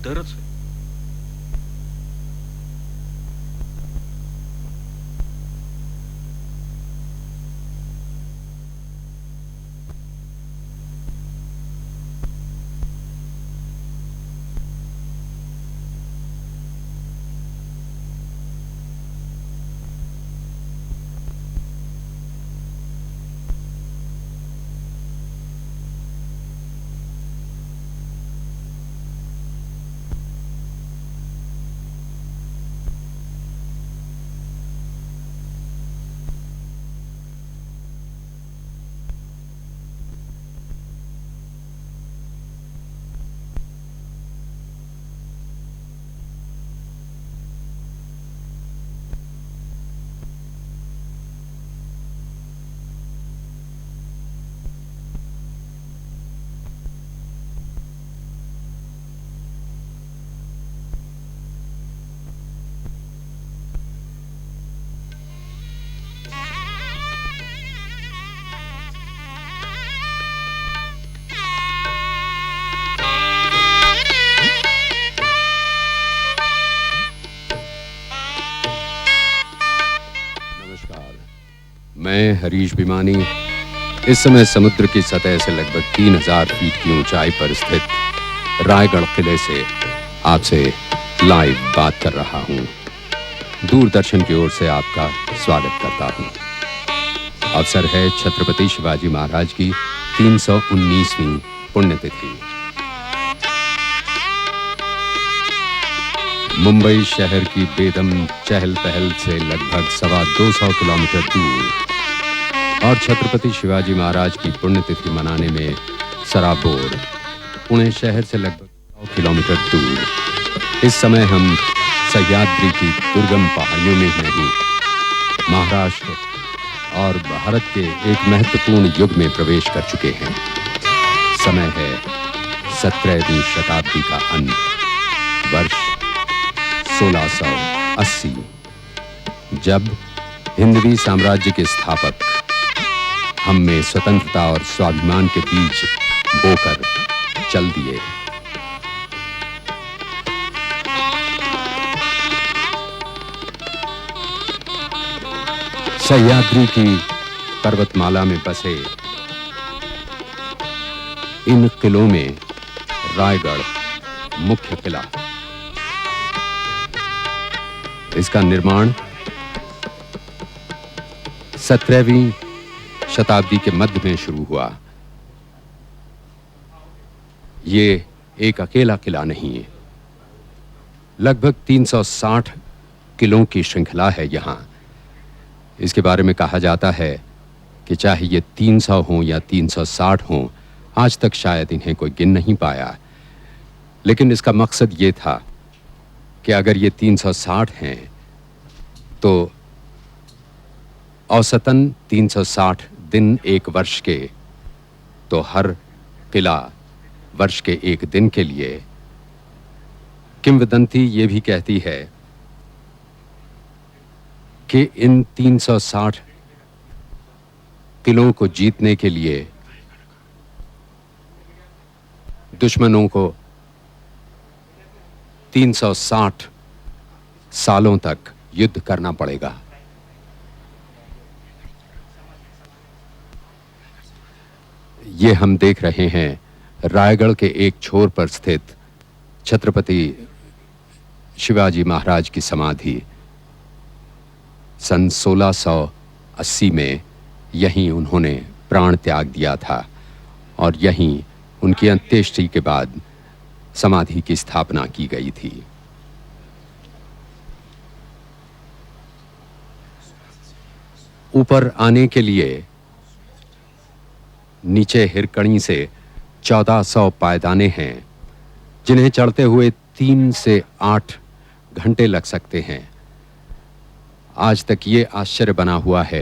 तरच आहे. मैं हरीश भिमानी इस समय समुद्र की सतह से लगभग 3000 फीट की ऊंचाई पर स्थित रायगढ़ किले से आपसे लाइव बात कर रहा हूं। दूरदर्शन की ओर से आपका स्वागत करता हूं। अवसर है छत्रपति शिवाजी महाराज की 319वीं पुण्यतिथि। मुंबई शहर की बेदम चहल पहल से लगभग 225 किलोमीटर दूर और छत्रपति शिवाजी महाराज की पुण्यतिथि मनाने में सराबोर पुणे शहर से लगभग 100 किलोमीटर दूर इस समय हम सह्याद्री की दुर्गम पहाड़ियों में नहीं, महाराष्ट्र और भारत के एक महत्वपूर्ण युग में प्रवेश कर चुके हैं। समय है 17वीं शताब्दी का अंत, वर्ष 1680, जब हिंदवी साम्राज्य के स्थापक हम में स्वतंत्रता और स्वाभिमान के बीज बोकर चल दिए। सह्याद्री की पर्वतमाला में बसे इन किलों में रायगढ़ मुख्य किला। इसका निर्माण 17वीं शताब्दी के मध्य में शुरू हुआ। ये एक अकेला किला नहीं है, लगभग 360 किलों की श्रृंखला है यहां। इसके बारे में कहा जाता है कि चाहे ये 300 हों या 360 हों, आज तक शायद इन्हें कोई गिन नहीं पाया। लेकिन इसका मकसद ये था कि अगर ये 360 हैं तो औसतन 360 दिन एक वर्ष के, तो हर किला वर्ष के एक दिन के लिए। किंवदंती ये भी कहती है कि इन 360 किलों को जीतने के लिए दुश्मनों को 360 सालों तक युद्ध करना पड़ेगा। ये हम देख रहे हैं रायगढ़ के एक छोर पर स्थित छत्रपति शिवाजी महाराज की समाधि। सन 1680 में यहीं उन्होंने प्राण त्याग दिया था और यहीं उनकी अंत्येष्टि के बाद समाधि की स्थापना की गई थी। ऊपर आने के लिए नीचे हिरकणी से 1400 पायदाने हैं, जिन्हें चढ़ते हुए 3 से 8 घंटे लग सकते हैं। आज तक ये आश्चर्य बना हुआ है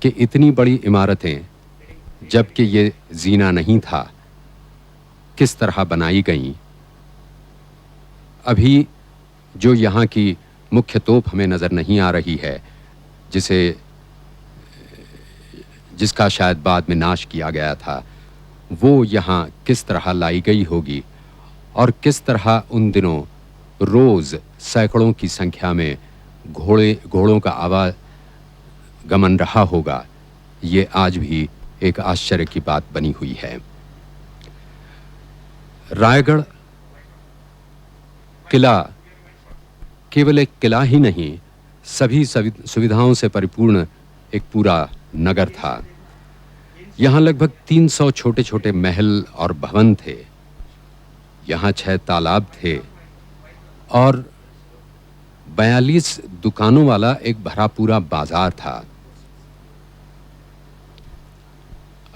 कि इतनी बड़ी इमारतें, जबकि ये जीना नहीं था, किस तरह बनाई गईं। अभी जो यहाँ की मुख्य तोप हमें नजर नहीं आ रही है, जिसे जिसका शायद बाद में नाश किया गया था, वो यहाँ किस तरह लाई गई होगी और किस तरह उन दिनों रोज सैकड़ों की संख्या में घोड़ों का आवागमन रहा होगा, ये आज भी एक आश्चर्य की बात बनी हुई है। रायगढ़ किला केवल एक किला ही नहीं, सभी सुविधाओं से परिपूर्ण एक पूरा नगर था। यहाँ लगभग 300 छोटे-छोटे महल और भवन थे। यहाँ 6 तालाब थे और 42 दुकानों वाला एक भरा पूरा बाजार था।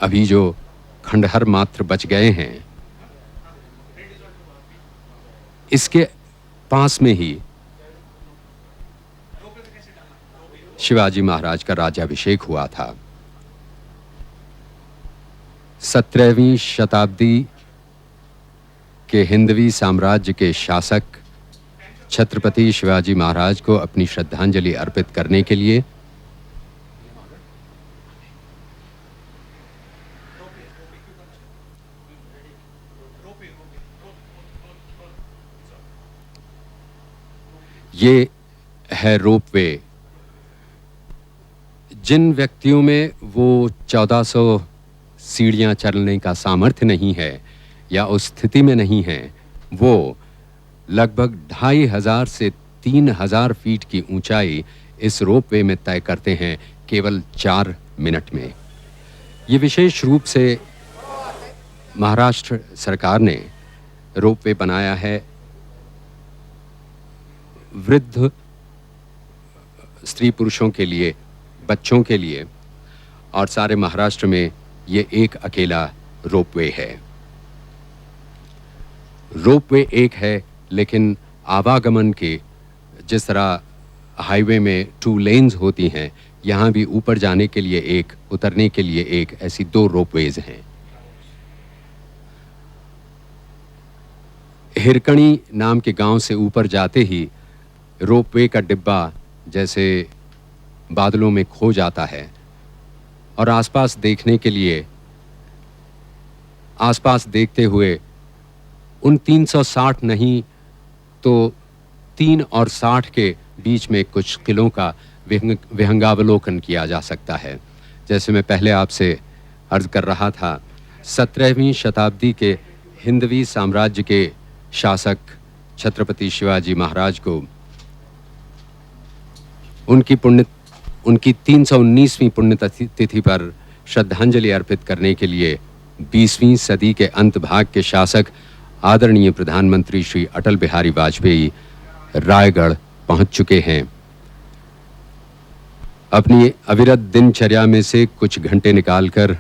अभी जो खंडहर मात्र बच गए हैं, इसके पास में ही शिवाजी महाराज का राज्याभिषेक हुआ था। 17वीं शताब्दी के हिंदवी साम्राज्य के शासक छत्रपति शिवाजी महाराज को अपनी श्रद्धांजलि अर्पित करने के लिए ये है रोपवे। जिन व्यक्तियों में वो 1400 सीढ़ियां चलने का सामर्थ्य नहीं है या उस स्थिति में नहीं है, वो लगभग 2500 से 3000 फीट की ऊंचाई इस रोपवे में तय करते हैं केवल 4 मिनट में। ये विशेष रूप से महाराष्ट्र सरकार ने रोपवे बनाया है वृद्ध स्त्री पुरुषों के लिए, बच्चों के लिए, और सारे महाराष्ट्र में ये एक अकेला रोपवे है। रोपवे एक है, लेकिन आवागमन के जिस तरह हाईवे में 2 लेन्स होती हैं, यहाँ भी ऊपर जाने के लिए एक, उतरने के लिए एक, ऐसी 2 रोपवेज हैं। हिरकणी नाम के गांव से ऊपर जाते ही रोपवे का डिब्बा जैसे बादलों में खो जाता है और आसपास देखने के लिए, आसपास देखते हुए उन 360 नहीं तो 3 और 60 के बीच में कुछ किलों का विहंगावलोकन किया जा सकता है। जैसे मैं पहले आपसे अर्ज कर रहा था, 17वीं शताब्दी के हिंदवी साम्राज्य के शासक छत्रपति शिवाजी महाराज को उनकी 319वीं पुण्यतिथि पर श्रद्धांजलि अर्पित करने के लिए 20वीं सदी के अंत भाग के शासक आदरणीय प्रधानमंत्री श्री अटल बिहारी वाजपेयी रायगढ़ पहुंच चुके हैं। अपनी अविरत दिनचर्या में से कुछ घंटे निकालकर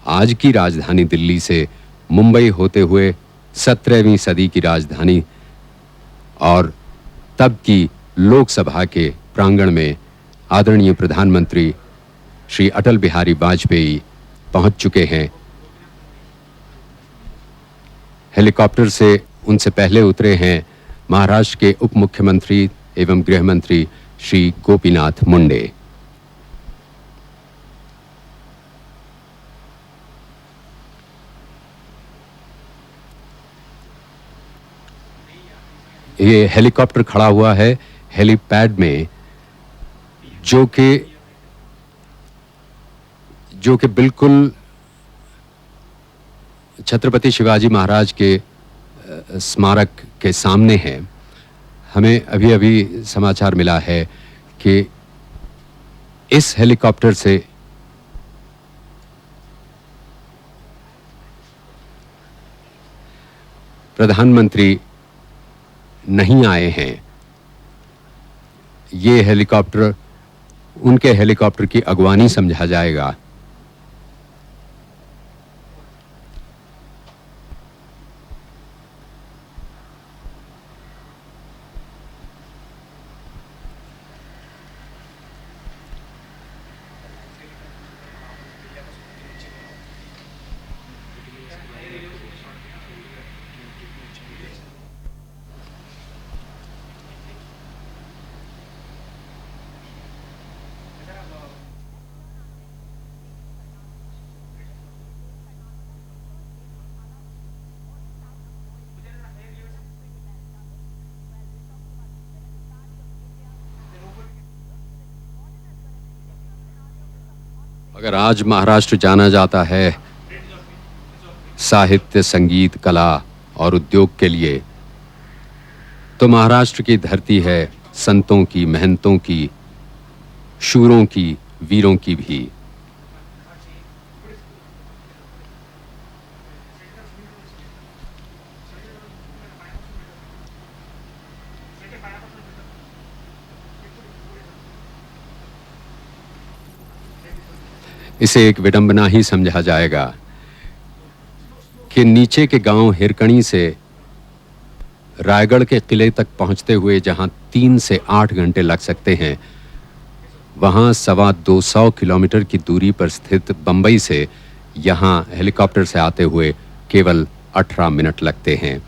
आज की राजधानी दिल्ली से मुंबई होते हुए 17वीं सदी की राजधानी और तब की लोकसभा के प्रांगण में आदरणीय प्रधानमंत्री श्री अटल बिहारी वाजपेयी पहुंच चुके हैं। हेलीकॉप्टर से उनसे पहले उतरे हैं महाराष्ट्र के उप मुख्यमंत्री एवं गृह मंत्री श्री गोपीनाथ मुंडे। ये हेलीकॉप्टर खड़ा हुआ है हेलीपैड में, जो कि बिल्कुल छत्रपति शिवाजी महाराज के स्मारक के सामने है। हमें अभी-अभी समाचार मिला है कि इस हेलीकॉप्टर से प्रधानमंत्री नहीं आए हैं। ये हेलीकॉप्टर उनके हेलीकॉप्टर की अगवानी समझा जाएगा। अगर आज महाराष्ट्र जाना जाता है साहित्य, संगीत, कला और उद्योग के लिए, तो महाराष्ट्र की धरती है संतों की, महंतों की, शूरों की, वीरों की भी। इसे एक विडंबना ही समझा जाएगा कि नीचे के गांव हिरकणी से रायगढ़ के किले तक पहुंचते हुए जहां 3 से 8 घंटे लग सकते हैं, वहां 225 किलोमीटर की दूरी पर स्थित बंबई से यहां हेलीकॉप्टर से आते हुए केवल 18 मिनट लगते हैं।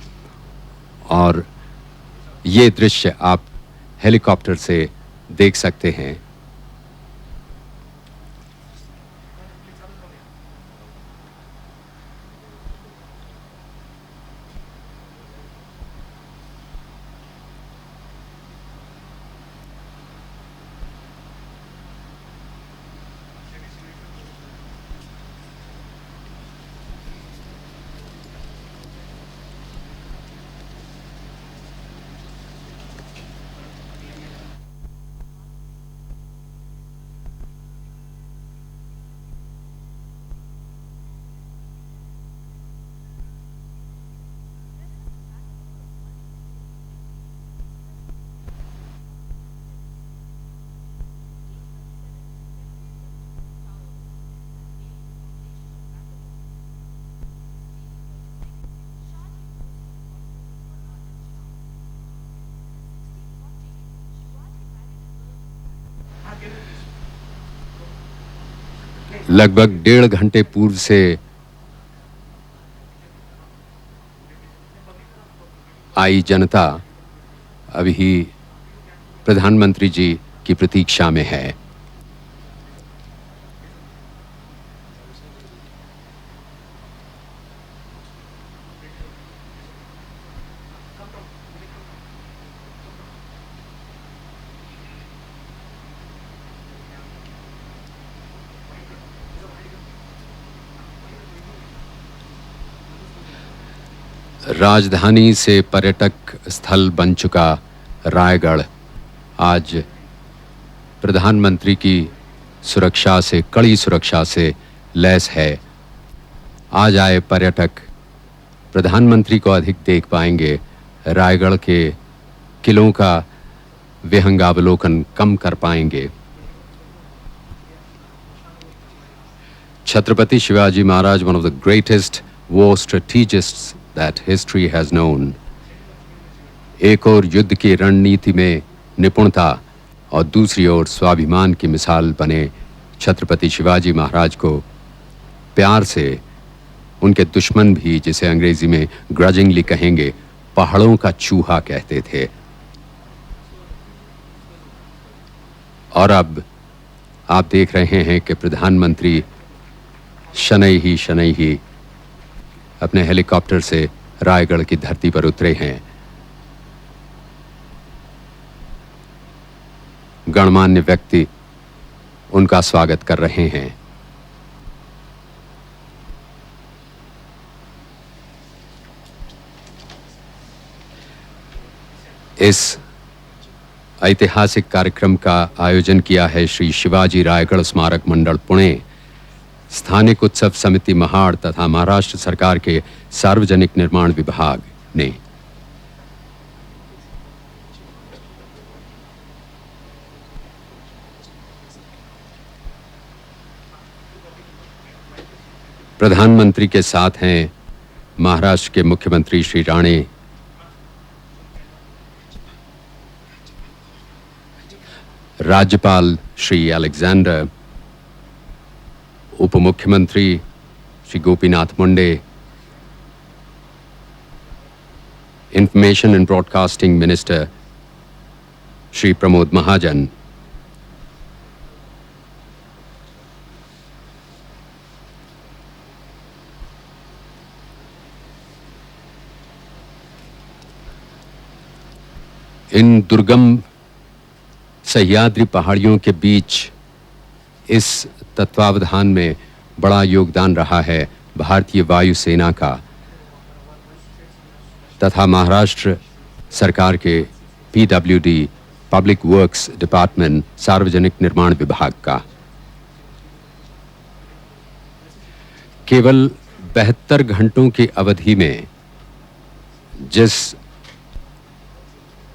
और ये दृश्य आप हेलीकॉप्टर से देख सकते हैं। लगभग 1.5 घंटे पूर्व से आई जनता अभी प्रधानमंत्री जी की प्रतीक्षा में है। राजधानी से पर्यटक स्थल बन चुका रायगढ़ आज प्रधानमंत्री की सुरक्षा से, कड़ी सुरक्षा से लैस है। आज आए पर्यटक प्रधानमंत्री को अधिक देख पाएंगे, रायगढ़ के किलों का विहंगावलोकन कम कर पाएंगे। Chhatrapati Shivaji Maharaj, one of the greatest war strategists that history has known, एक और युद्ध की रणनीति में निपुणता और दूसरी ओर स्वाभिमान की मिसाल बने छत्रपति शिवाजी महाराज को प्यार से उनके दुश्मन भी, जिसे अंग्रेजी में ग्रजिंगली कहेंगे, पहाड़ों का चूहा कहते थे। और अब आप देख रहे हैं कि प्रधानमंत्री शनैः ही अपने हेलीकॉप्टर से रायगढ़ की धरती पर उतरे हैं। गणमान्य व्यक्ति उनका स्वागत कर रहे हैं। इस ऐतिहासिक कार्यक्रम का आयोजन किया है श्री शिवाजी रायगढ़ स्मारक मंडल पुणे, स्थानिक उत्सव समिति महाड़ तथा महाराष्ट्र सरकार के सार्वजनिक निर्माण विभाग ने। प्रधानमंत्री के साथ हैं महाराष्ट्र के मुख्यमंत्री श्री राणे, राज्यपाल श्री अलेक्जेंडर, उप मुख्यमंत्री Shri Gopinath Munde, information and broadcasting minister Shri Pramod Mahajan, इन दुर्गम सह्याद्री पहाड़ियों के बीच इस तत्वावधान में बड़ा योगदान रहा है भारतीय वायुसेना का तथा महाराष्ट्र सरकार के PWD पब्लिक वर्क्स डिपार्टमेंट सार्वजनिक निर्माण विभाग का। केवल 72 घंटों की अवधि में जिस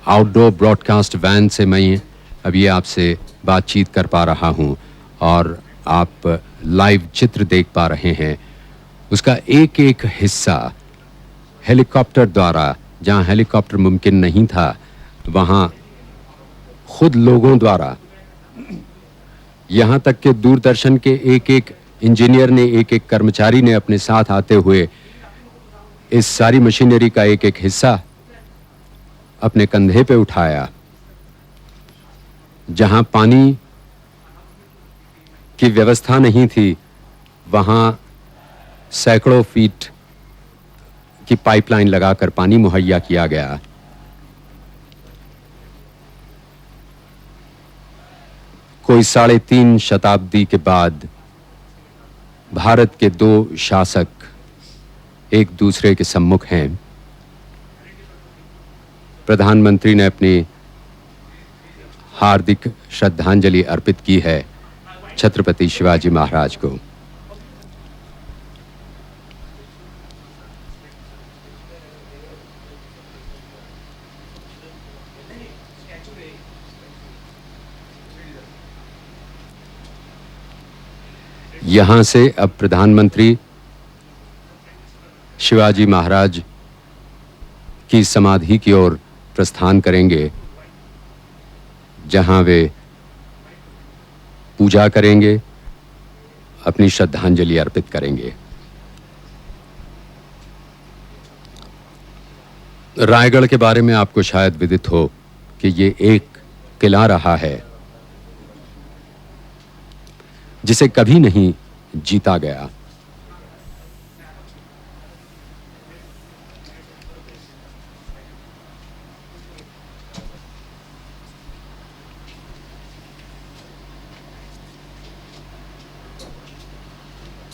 आउटडोर ब्रॉडकास्ट वैन से मैं अभी आपसे बातचीत कर पा रहा हूं और आप लाइव चित्र देख पा रहे हैं, उसका एक एक हिस्सा हेलीकॉप्टर द्वारा, जहां हेलीकॉप्टर मुमकिन नहीं था वहां खुद लोगों द्वारा, यहां तक कि दूरदर्शन के एक एक इंजीनियर ने, एक एक कर्मचारी ने अपने साथ आते हुए इस सारी मशीनरी का एक एक हिस्सा अपने कंधे पे उठाया। जहां पानी की व्यवस्था नहीं थी वहां सैकड़ों फीट की पाइपलाइन लगाकर पानी मुहैया किया गया। कोई 3.5 शताब्दी के बाद भारत के दो शासक एक दूसरे के सम्मुख हैं। प्रधानमंत्री ने अपनी हार्दिक श्रद्धांजलि अर्पित की है छत्रपति शिवाजी महाराज को। यहां से अब प्रधानमंत्री शिवाजी महाराज की समाधि की ओर प्रस्थान करेंगे, जहां वे पूजा करेंगे, अपनी श्रद्धांजलि अर्पित करेंगे। रायगढ़ के बारे में आपको शायद विदित हो कि ये एक किला रहा है जिसे कभी नहीं जीता गया।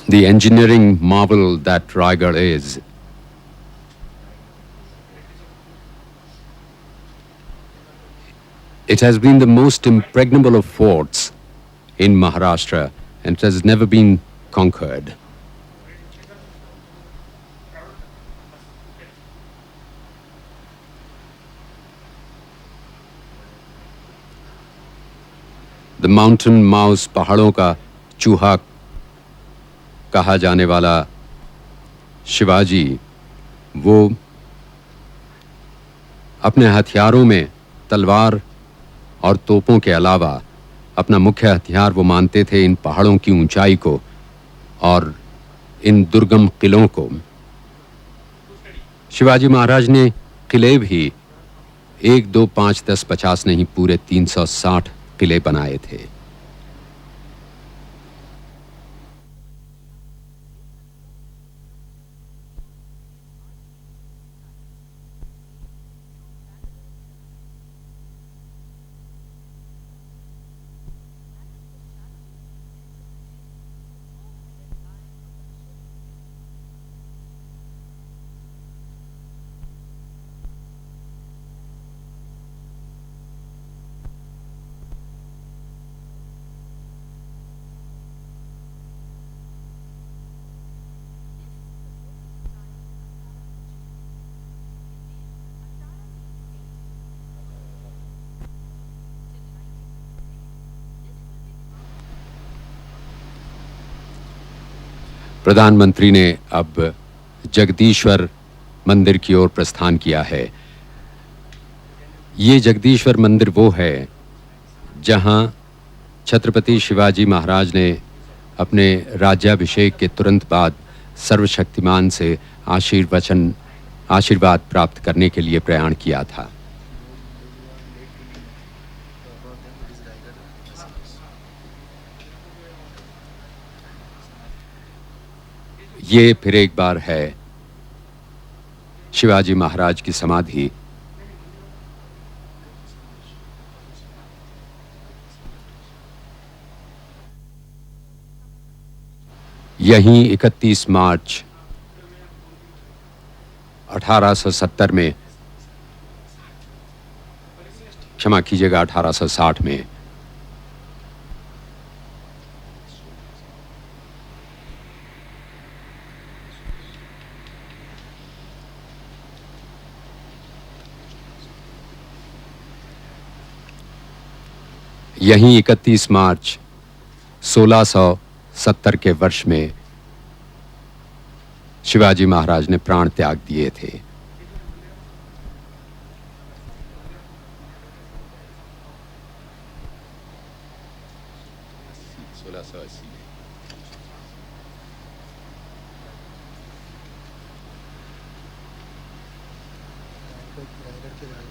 The engineering marvel that Raigad is, it has been the most impregnable of forts in Maharashtra and it has never been conquered. The mountain mouse, पहाड़ों का चूहा कहा जाने वाला शिवाजी, वो अपने हथियारों में तलवार और तोपों के अलावा अपना मुख्य हथियार वो मानते थे इन पहाड़ों की ऊंचाई को और इन दुर्गम किलों को। शिवाजी महाराज ने किले भी 1, 2, 5, 10, 50 नहीं, पूरे 360 किले बनाए थे। प्रधानमंत्री ने अब जगदीश्वर मंदिर की ओर प्रस्थान किया है। ये जगदीश्वर मंदिर वो है जहां छत्रपति शिवाजी महाराज ने अपने राज्याभिषेक के तुरंत बाद सर्वशक्तिमान से आशीर्वाद प्राप्त करने के लिए प्रयाण किया था। ये फिर एक बार है शिवाजी महाराज की समाधि। यहीं 31 मार्च 1870 में, क्षमा कीजिएगा 1860 में, यहीं 31 मार्च 1670 के वर्ष में शिवाजी महाराज ने प्राण त्याग दिए थे।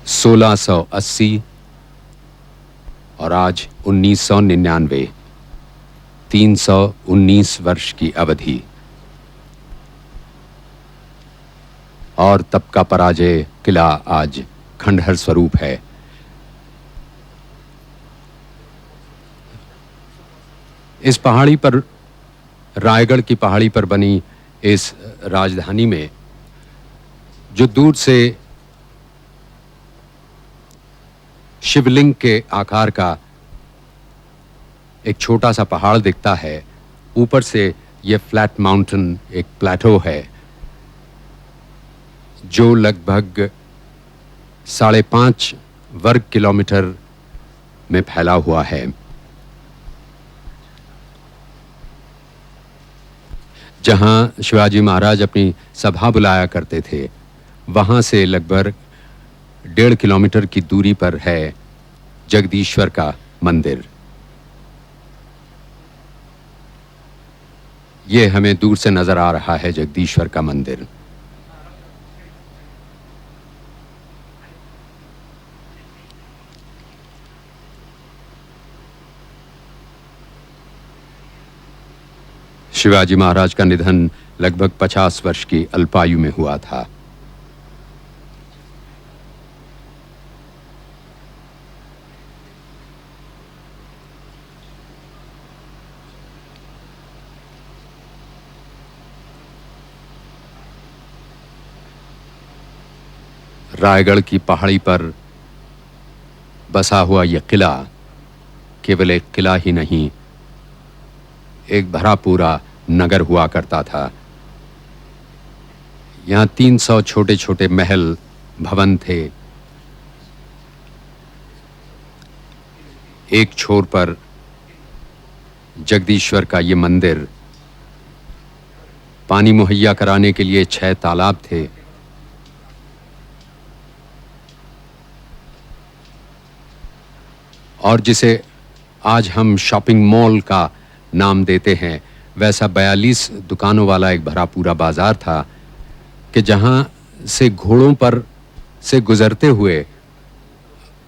सोलह सौ 80 और आज 1999, 319 वर्ष की अवधि। और तब का पराजय किला आज खंडहर स्वरूप है। इस पहाड़ी पर, रायगढ़ की पहाड़ी पर बनी इस राजधानी में जो दूर से शिवलिंग के आकार का एक छोटा सा पहाड़ दिखता है, ऊपर से यह फ्लैट माउंटेन एक प्लेटो है जो लगभग 5.5 वर्ग किलोमीटर में फैला हुआ है। जहां शिवाजी महाराज अपनी सभा बुलाया करते थे, वहां से लगभग 1.5 किलोमीटर की दूरी पर है जगदीश्वर का मंदिर। यह हमें दूर से नजर आ रहा है जगदीश्वर का मंदिर। शिवाजी महाराज का निधन लगभग 50 वर्ष की अल्पायु में हुआ था। रायगढ़ की पहाड़ी पर बसा हुआ यह किला केवल एक किला ही नहीं, एक भरा पूरा नगर हुआ करता था। यहां 300 छोटे छोटे महल भवन थे। एक छोर पर जगदीश्वर का ये मंदिर, पानी मुहैया कराने के लिए 6 तालाब थे। और जिसे आज हम शॉपिंग मॉल का नाम देते हैं, वैसा 42 दुकानों वाला एक भरा पूरा बाजार था कि जहां से घोड़ों पर से गुजरते हुए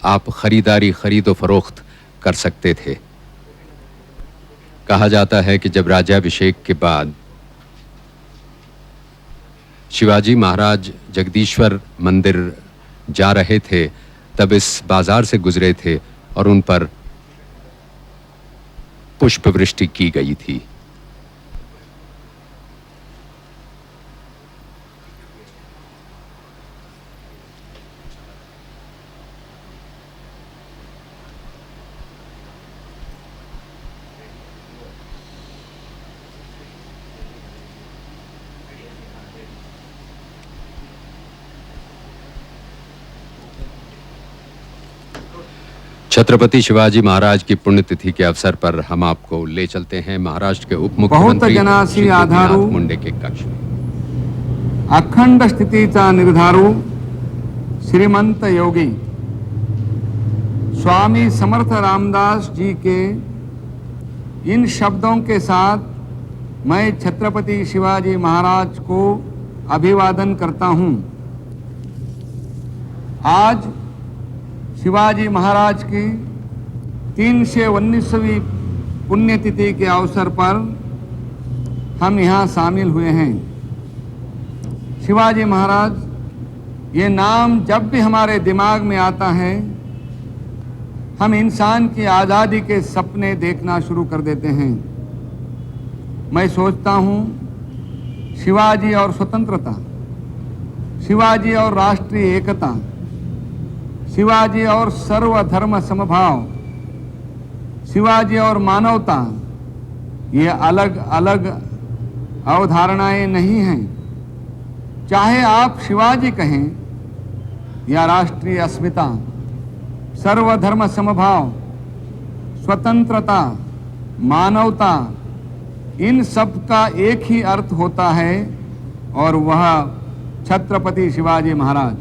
आप खरीदो फरोख्त कर सकते थे। कहा जाता है कि जब राज्याभिषेक के बाद शिवाजी महाराज जगदीश्वर मंदिर जा रहे थे, तब इस बाजार से गुजरे थे और उन पर पुष्प वृष्टि की गई थी। छत्रपति शिवाजी महाराज की पुण्यतिथि के अवसर पर हम आपको ले चलते हैं महाराष्ट्र के उप मुख्यमंत्री जनासी आधारू मुंडे के कक्ष में। अखंड स्थितीचा निर्धारू श्रीमंत योगी स्वामी समर्थ रामदास जी के इन शब्दों के साथ मैं छत्रपति शिवाजी महाराज को अभिवादन करता हूं। आज शिवाजी महाराज की 319वीं पुण्यतिथि के अवसर पर हम यहाँ शामिल हुए हैं। शिवाजी महाराज, ये नाम जब भी हमारे दिमाग में आता है, हम इंसान की आज़ादी के सपने देखना शुरू कर देते हैं। मैं सोचता हूँ शिवाजी और स्वतंत्रता, शिवाजी और राष्ट्रीय एकता, शिवाजी और सर्वधर्म समभाव, शिवाजी और मानवता, ये अलग अलग अवधारणाएं नहीं हैं। चाहे आप शिवाजी कहें या राष्ट्रीय अस्मिता, सर्वधर्म समभाव, स्वतंत्रता, मानवता, इन सब का एक ही अर्थ होता है और वह छत्रपति शिवाजी महाराज।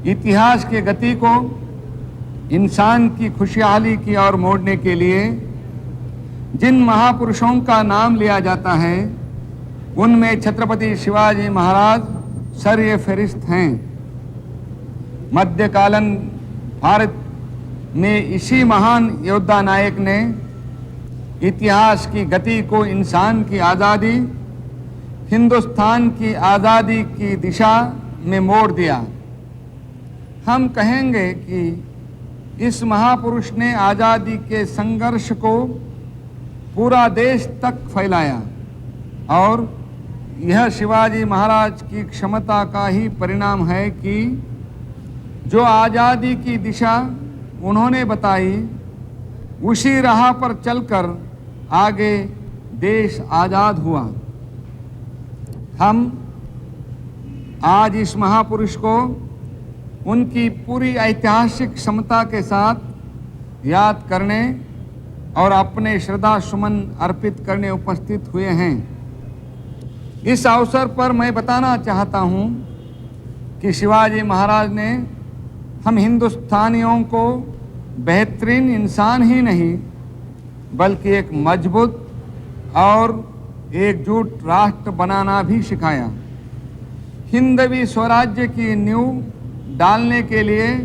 इतिहास की गति को इंसान की खुशहाली की ओर मोड़ने के लिए जिन महापुरुषों का नाम लिया जाता है उनमें छत्रपति शिवाजी महाराज सर्य फहरिस्त हैं। मध्यकालीन भारत में इसी महान योद्धा नायक ने इतिहास की गति को इंसान की आज़ादी, हिंदुस्तान की आज़ादी की दिशा में मोड़ दिया। हम कहेंगे कि इस महापुरुष ने आज़ादी के संघर्ष को पूरा देश तक फैलाया और यह शिवाजी महाराज की क्षमता का ही परिणाम है कि जो आज़ादी की दिशा उन्होंने बताई उसी राह पर चलकर आगे देश आज़ाद हुआ। हम आज इस महापुरुष को उनकी पूरी ऐतिहासिक क्षमता के साथ याद करने और अपने श्रद्धा सुमन अर्पित करने उपस्थित हुए हैं। इस अवसर पर मैं बताना चाहता हूं कि शिवाजी महाराज ने हम हिंदुस्तानियों को बेहतरीन इंसान ही नहीं बल्कि एक मजबूत और एकजुट राष्ट्र बनाना भी सिखाया। हिंदवी स्वराज्य की नींव डालने के लिए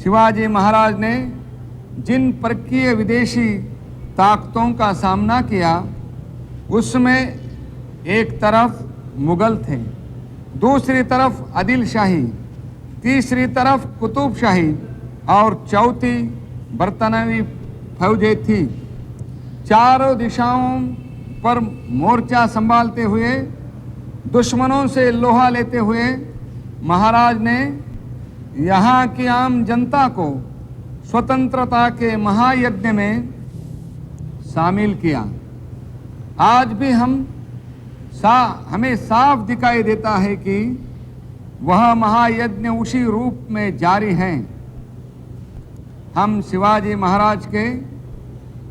शिवाजी महाराज ने जिन परकीय विदेशी ताकतों का सामना किया उसमें एक तरफ मुगल थे, दूसरी तरफ आदिल शाही, तीसरी तरफ कुतुब शाही और चौथी बरतानवी फौजें थी। चारों दिशाओं पर मोर्चा संभालते हुए दुश्मनों से लोहा लेते हुए महाराज ने यहाँ की आम जनता को स्वतंत्रता के महायज्ञ में शामिल किया। आज भी हमें साफ दिखाई देता है कि वह महायज्ञ उसी रूप में जारी है। हम शिवाजी महाराज के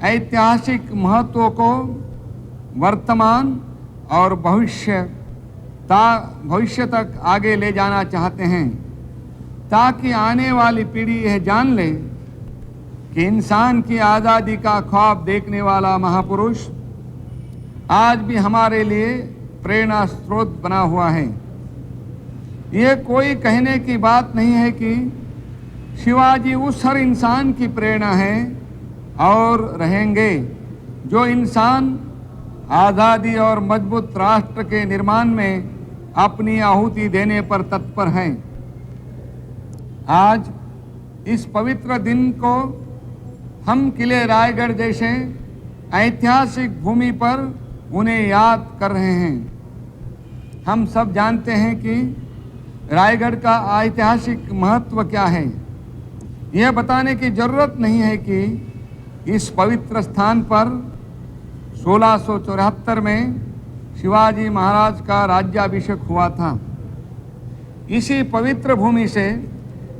ऐतिहासिक महत्व को वर्तमान और भविष्य तक आगे ले जाना चाहते हैं ताकि आने वाली पीढ़ी यह जान ले कि इंसान की आज़ादी का ख्वाब देखने वाला महापुरुष आज भी हमारे लिए प्रेरणा स्रोत बना हुआ है। यह कोई कहने की बात नहीं है कि शिवाजी उस हर इंसान की प्रेरणा है और रहेंगे जो इंसान आज़ादी और मजबूत राष्ट्र के निर्माण में अपनी आहुति देने पर तत्पर हैं। आज इस पवित्र दिन को हम किले रायगढ़ जैसे ऐतिहासिक भूमि पर उन्हें याद कर रहे हैं। हम सब जानते हैं कि रायगढ़ का ऐतिहासिक महत्व क्या है। यह बताने की जरूरत नहीं है कि इस पवित्र स्थान पर 1674 में शिवाजी महाराज का राज्याभिषेक हुआ था। इसी पवित्र भूमि से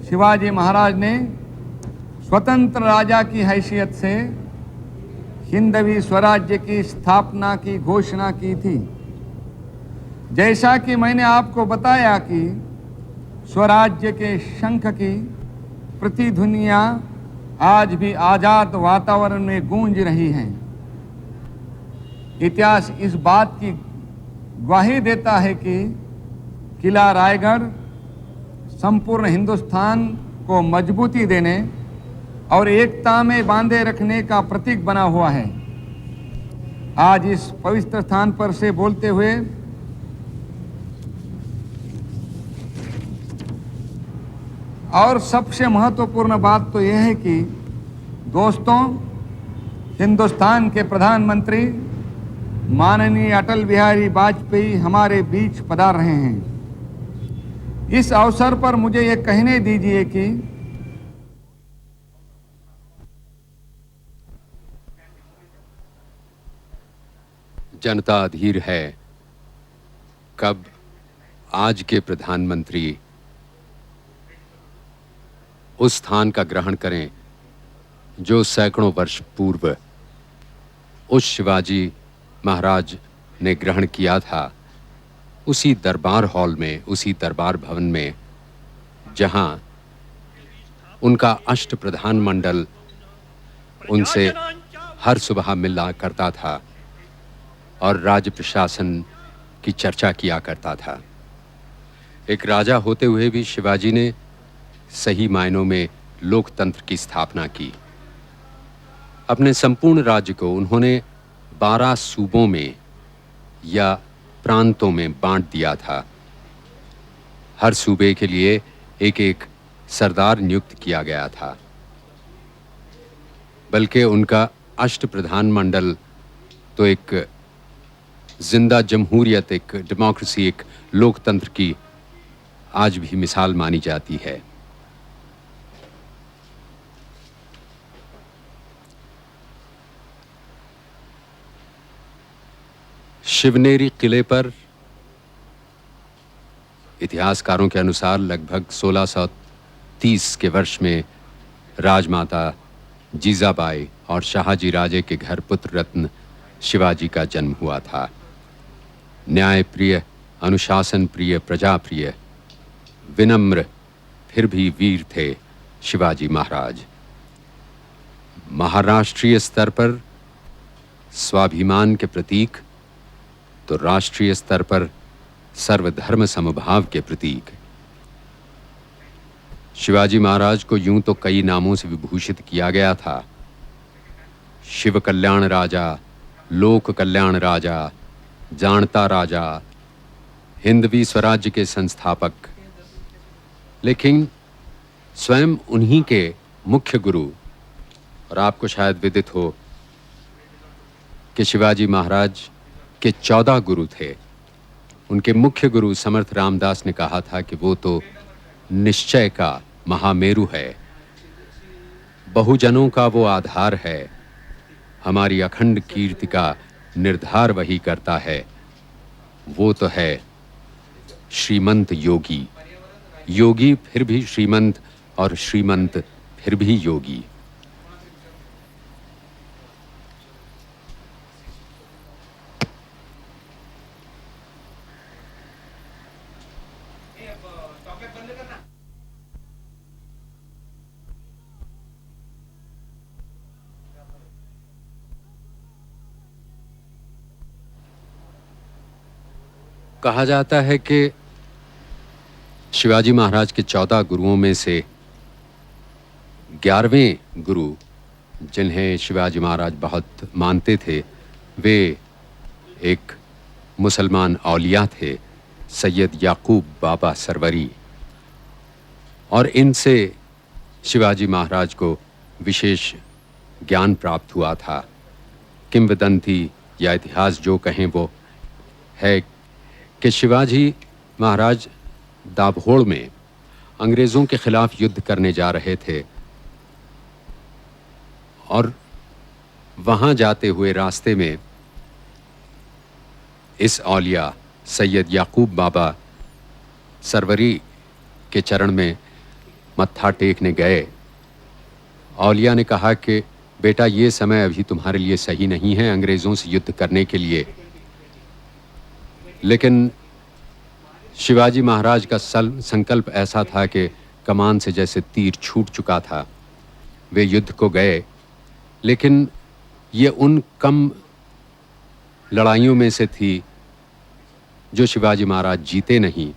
शिवाजी महाराज ने स्वतंत्र राजा की हैसियत से हिंदवी स्वराज्य की स्थापना की घोषणा की थी। जैसा कि मैंने आपको बताया कि स्वराज्य के शंख की प्रतिध्वनियाँ आज भी आज़ाद वातावरण में गूंज रही हैं। इतिहास इस बात की गवाही देता है कि किला रायगढ़ संपूर्ण हिंदुस्तान को मजबूती देने और एकता में बांधे रखने का प्रतीक बना हुआ है। आज इस पवित्र स्थान पर से बोलते हुए और सबसे महत्वपूर्ण बात तो यह है कि दोस्तों, हिंदुस्तान के प्रधानमंत्री माननीय अटल बिहारी वाजपेयी हमारे बीच पधार रहे हैं। इस अवसर पर मुझे ये कहने दीजिए कि जनता अधीर है कब आज के प्रधानमंत्री उस स्थान का ग्रहण करें जो सैकड़ों वर्ष पूर्व उस शिवाजी महाराज ने ग्रहण किया था, उसी दरबार हॉल में, उसी दरबार भवन में, जहां उनका अष्ट प्रधान मंडल उनसे हर सुबह मिला करता था और राज्य प्रशासन की चर्चा किया करता था। एक राजा होते हुए भी शिवाजी ने सही मायनों में लोकतंत्र की स्थापना की। अपने संपूर्ण राज्य को उन्होंने 12 सूबों में या प्रांतों में बांट दिया था। हर सूबे के लिए एक एक सरदार नियुक्त किया गया था। बल्कि उनका अष्ट प्रधान मंडल तो एक जिंदा जमहूरियत, एक डेमोक्रेसी, एक लोकतंत्र की आज भी मिसाल मानी जाती है। शिवनेरी किले पर इतिहासकारों के अनुसार लगभग 1630 के वर्ष में राजमाता जीजाबाई और शाहजी राजे के घर पुत्र रत्न शिवाजी का जन्म हुआ था। न्याय प्रिय, अनुशासन प्रिय, प्रजा प्रिय, विनम्र, फिर भी वीर थे शिवाजी महाराज। महाराष्ट्रीय स्तर पर स्वाभिमान के प्रतीक, तो राष्ट्रीय स्तर पर सर्वधर्म समभाव के प्रतीक। शिवाजी महाराज को यूं तो कई नामों से विभूषित किया गया था। शिव कल्याण राजा, लोक कल्याण राजा, जानता राजा, हिंदवी स्वराज्य के संस्थापक, लेकिन स्वयं उन्हीं के मुख्य गुरु, और आपको शायद विदित हो कि शिवाजी महाराज के 14 गुरु थे। उनके मुख्य गुरु समर्थ रामदास ने कहा था कि वो तो निश्चय का महामेरु है, बहुजनों का वो आधार है, हमारी अखंड कीर्ति का निर्धार वही करता है, वो तो है श्रीमंत योगी। योगी फिर भी श्रीमंत, और श्रीमंत फिर भी योगी। कहा जाता है कि शिवाजी महाराज के 14 गुरुओं में से 11वें गुरु, जिन्हें शिवाजी महाराज बहुत मानते थे, वे एक मुसलमान औलिया थे, सैयद याकूब बाबा सरवरी। और इनसे शिवाजी महाराज को विशेष ज्ञान प्राप्त हुआ था। किंवदंती या इतिहास जो कहें वो है कि शिवाजी महाराज दाभोल में अंग्रेज़ों के खिलाफ युद्ध करने जा रहे थे और वहां जाते हुए रास्ते में इस औलिया सैयद याकूब बाबा सरवरी के चरण में मत्था टेकने गए। औलिया ने कहा कि बेटा, ये समय अभी तुम्हारे लिए सही नहीं है अंग्रेज़ों से युद्ध करने के लिए। लेकिन शिवाजी महाराज का संकल्प ऐसा था कि कमान से जैसे तीर छूट चुका था। वे युद्ध को गए, लेकिन ये उन कम लड़ाइयों में से थी जो शिवाजी महाराज जीते नहीं।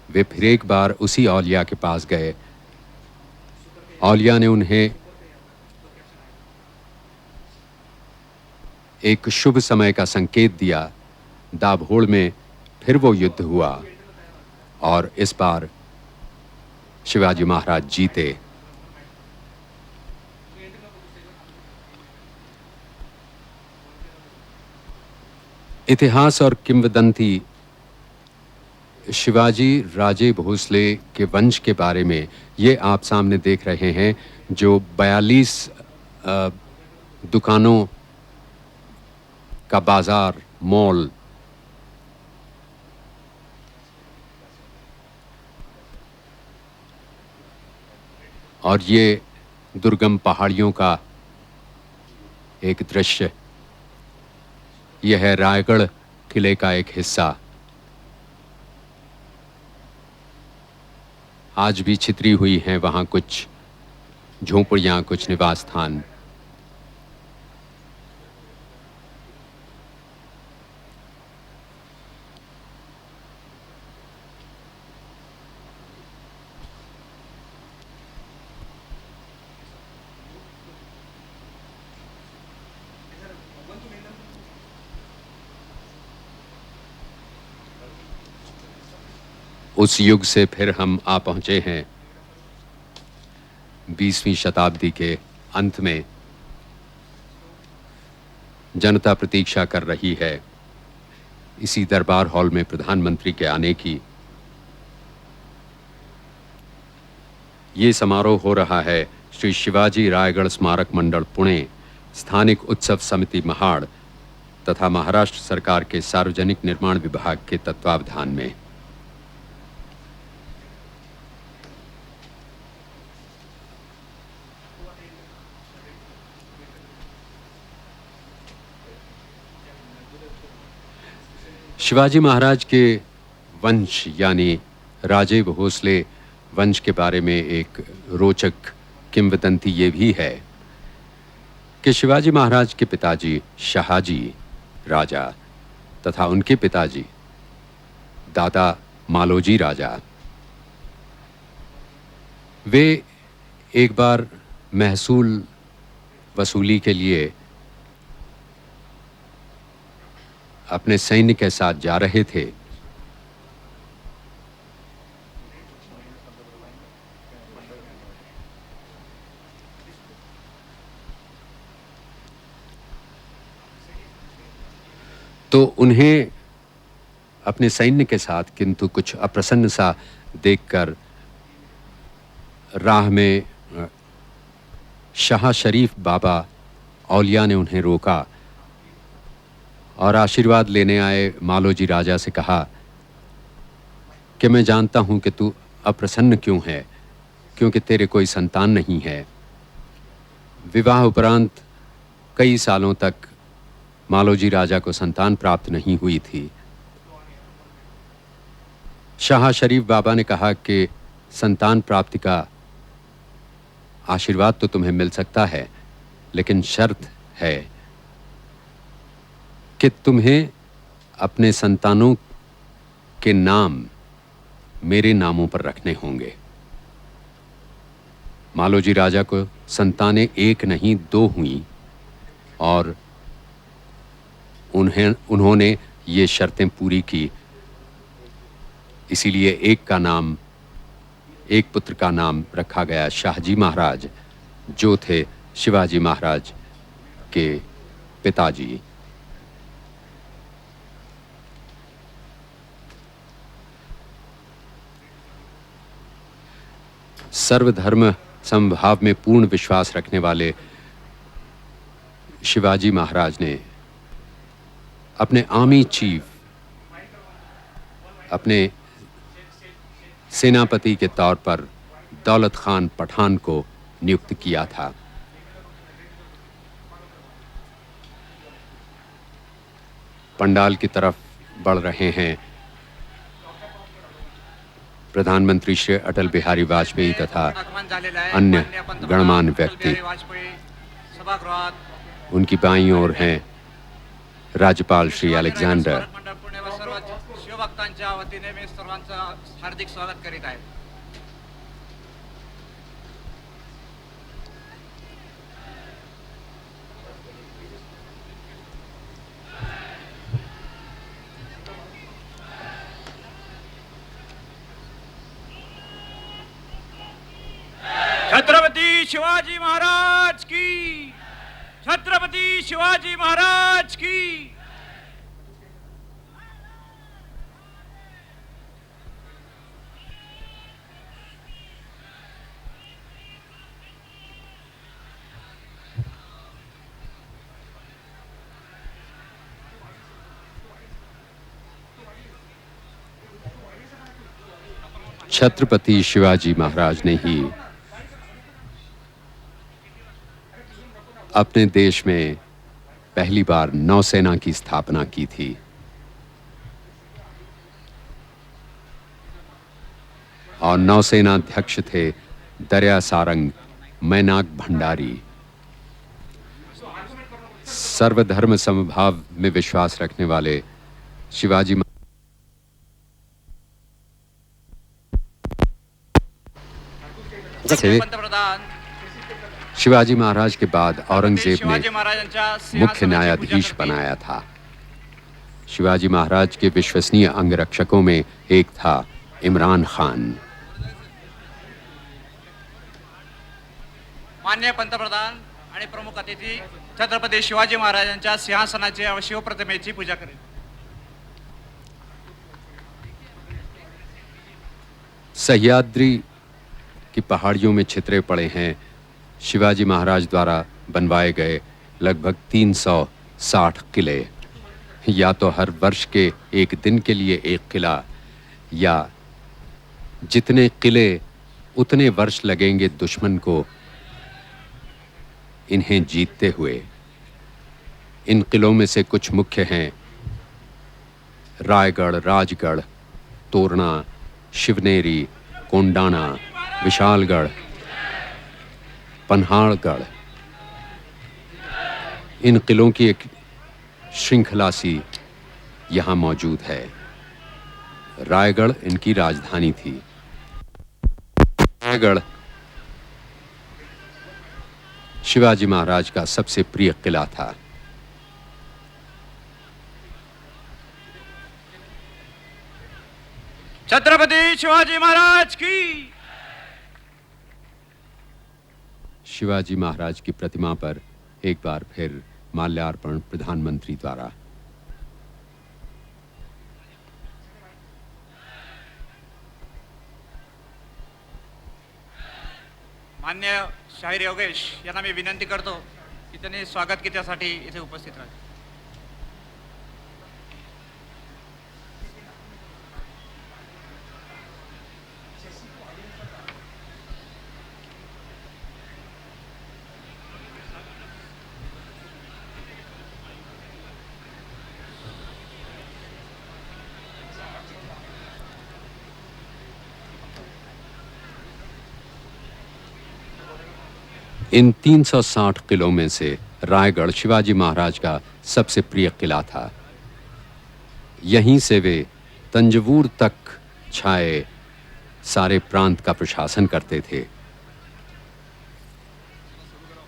वे फिर एक बार उसी औलिया के पास गए। औलिया ने उन्हें एक शुभ समय का संकेत दिया। दाभोल में फिर वो युद्ध हुआ और इस बार शिवाजी महाराज जीते। इतिहास और किंवदंती शिवाजी राजे भोसले के वंश के बारे में ये आप सामने देख रहे हैं, जो 42 दुकानों का बाजार, मॉल, और ये दुर्गम पहाड़ियों का एक दृश्य। यह है रायगढ़ किले का एक हिस्सा। आज भी छितरी हुई हैं वहां कुछ झोंपड़ियां, कुछ निवास स्थान। उस युग से फिर हम आ पहुंचे हैं 20वीं शताब्दी के अंत में। जनता प्रतीक्षा कर रही है इसी दरबार हॉल में प्रधानमंत्री के आने की। ये समारोह हो रहा है श्री शिवाजी रायगढ़ स्मारक मंडल पुणे, स्थानिक उत्सव समिति महाड़ तथा महाराष्ट्र सरकार के सार्वजनिक निर्माण विभाग के तत्वावधान में। शिवाजी महाराज के वंश यानी राजे भोसले वंश के बारे में एक रोचक किंवदंती ये भी है कि शिवाजी महाराज के पिताजी शाहजी राजा तथा उनके पिताजी दादा मालोजी राजा, वे एक बार महसूल वसूली के लिए अपने सैन्य के साथ जा रहे थे। तो उन्हें अपने सैन्य के साथ किंतु कुछ अप्रसन्न सा देखकर राह में शाह शरीफ बाबा औलिया ने उन्हें रोका और आशीर्वाद लेने आए मालोजी राजा से कहा कि मैं जानता हूं कि तू अप्रसन्न क्यों है, क्योंकि तेरे कोई संतान नहीं है। विवाह उपरांत कई सालों तक मालोजी राजा को संतान प्राप्त नहीं हुई थी। शाह शरीफ बाबा ने कहा कि संतान प्राप्ति का आशीर्वाद तो तुम्हें मिल सकता है, लेकिन शर्त है कि तुम्हें अपने संतानों के नाम मेरे नामों पर रखने होंगे। मालोजी राजा को संतानें एक नहीं दो हुई और उन्होंने ये शर्तें पूरी की। इसीलिए एक पुत्र का नाम रखा गया शाहजी महाराज, जो थे शिवाजी महाराज के पिताजी। सर्वधर्म समभाव में पूर्ण विश्वास रखने वाले शिवाजी महाराज ने अपने आर्मी चीफ, अपने सेनापति के तौर पर दौलत खान पठान को नियुक्त किया था। पंडाल की तरफ बढ़ रहे हैं प्रधानमंत्री श्री अटल बिहारी वाजपेयी तथा अन्य गणमान्य व्यक्ति। उनकी बाईं ओर हैं राज्यपाल श्री अलेक्जेंडर। शिवभक्तांच्या वतीने मी सर्वांचं हार्दिक स्वागत करीत आहे। छत्रपति शिवाजी महाराज की, छत्रपति शिवाजी महाराज की। छत्रपति शिवाजी महाराज ने ही अपने देश में पहली बार नौसेना की स्थापना की थी। और नौसेना अध्यक्ष थे दरिया सारंग मैनाक भंडारी। सर्वधर्म समभाव में विश्वास रखने वाले शिवाजी पंतप्रधान शिवाजी महाराज के बाद औरंगजेब शिवाजी ने महाराजांच्या मुख्य सिंहासनाची पूजा न्यायाधीश करते. बनाया था। शिवाजी महाराज के विश्वसनीय अंगरक्षकों में एक था इमरान खान। माननीय पंतप्रधान आणि प्रमुख अतिथी छत्रपती शिवाजी महाराजांच्या सिंहासनाची व शिवप्रतिमेची पूजा करेल. सह्याद्री की पहाड़ियों में छितरे पड़े हैं शिवाजी महाराज द्वारा बनवाए गए लगभग 360 किले। या तो हर वर्ष के एक दिन के लिए एक किला, या जितने किले उतने वर्ष लगेंगे दुश्मन को इन्हें जीतते हुए। इन किलों में से कुछ मुख्य हैं रायगढ़, राजगढ़, तोरना, शिवनेरी, कोंडाना, विशालगढ़, पन्हाड़गढ़। इन किलों की एक श्रृंखला सी यहां मौजूद है। रायगढ़ इनकी राजधानी थी। रायगढ़ शिवाजी महाराज का सबसे प्रिय किला था। छत्रपती शिवाजी महाराज की. शिवाजी महाराज की प्रतिमा पर एक बार फिर माल्यार्पण प्रधानमंत्री द्वारा। मान्य शाहीर योगेश यांना मी विनंती करतो की त्यांनी स्वागत कीर्त्यासाठी इथे उपस्थित राहा. इन 360 किलों में से रायगढ़ शिवाजी महाराज का सबसे प्रिय किला था। यहीं से वे तंजवूर तक छाए सारे प्रांत का प्रशासन करते थे।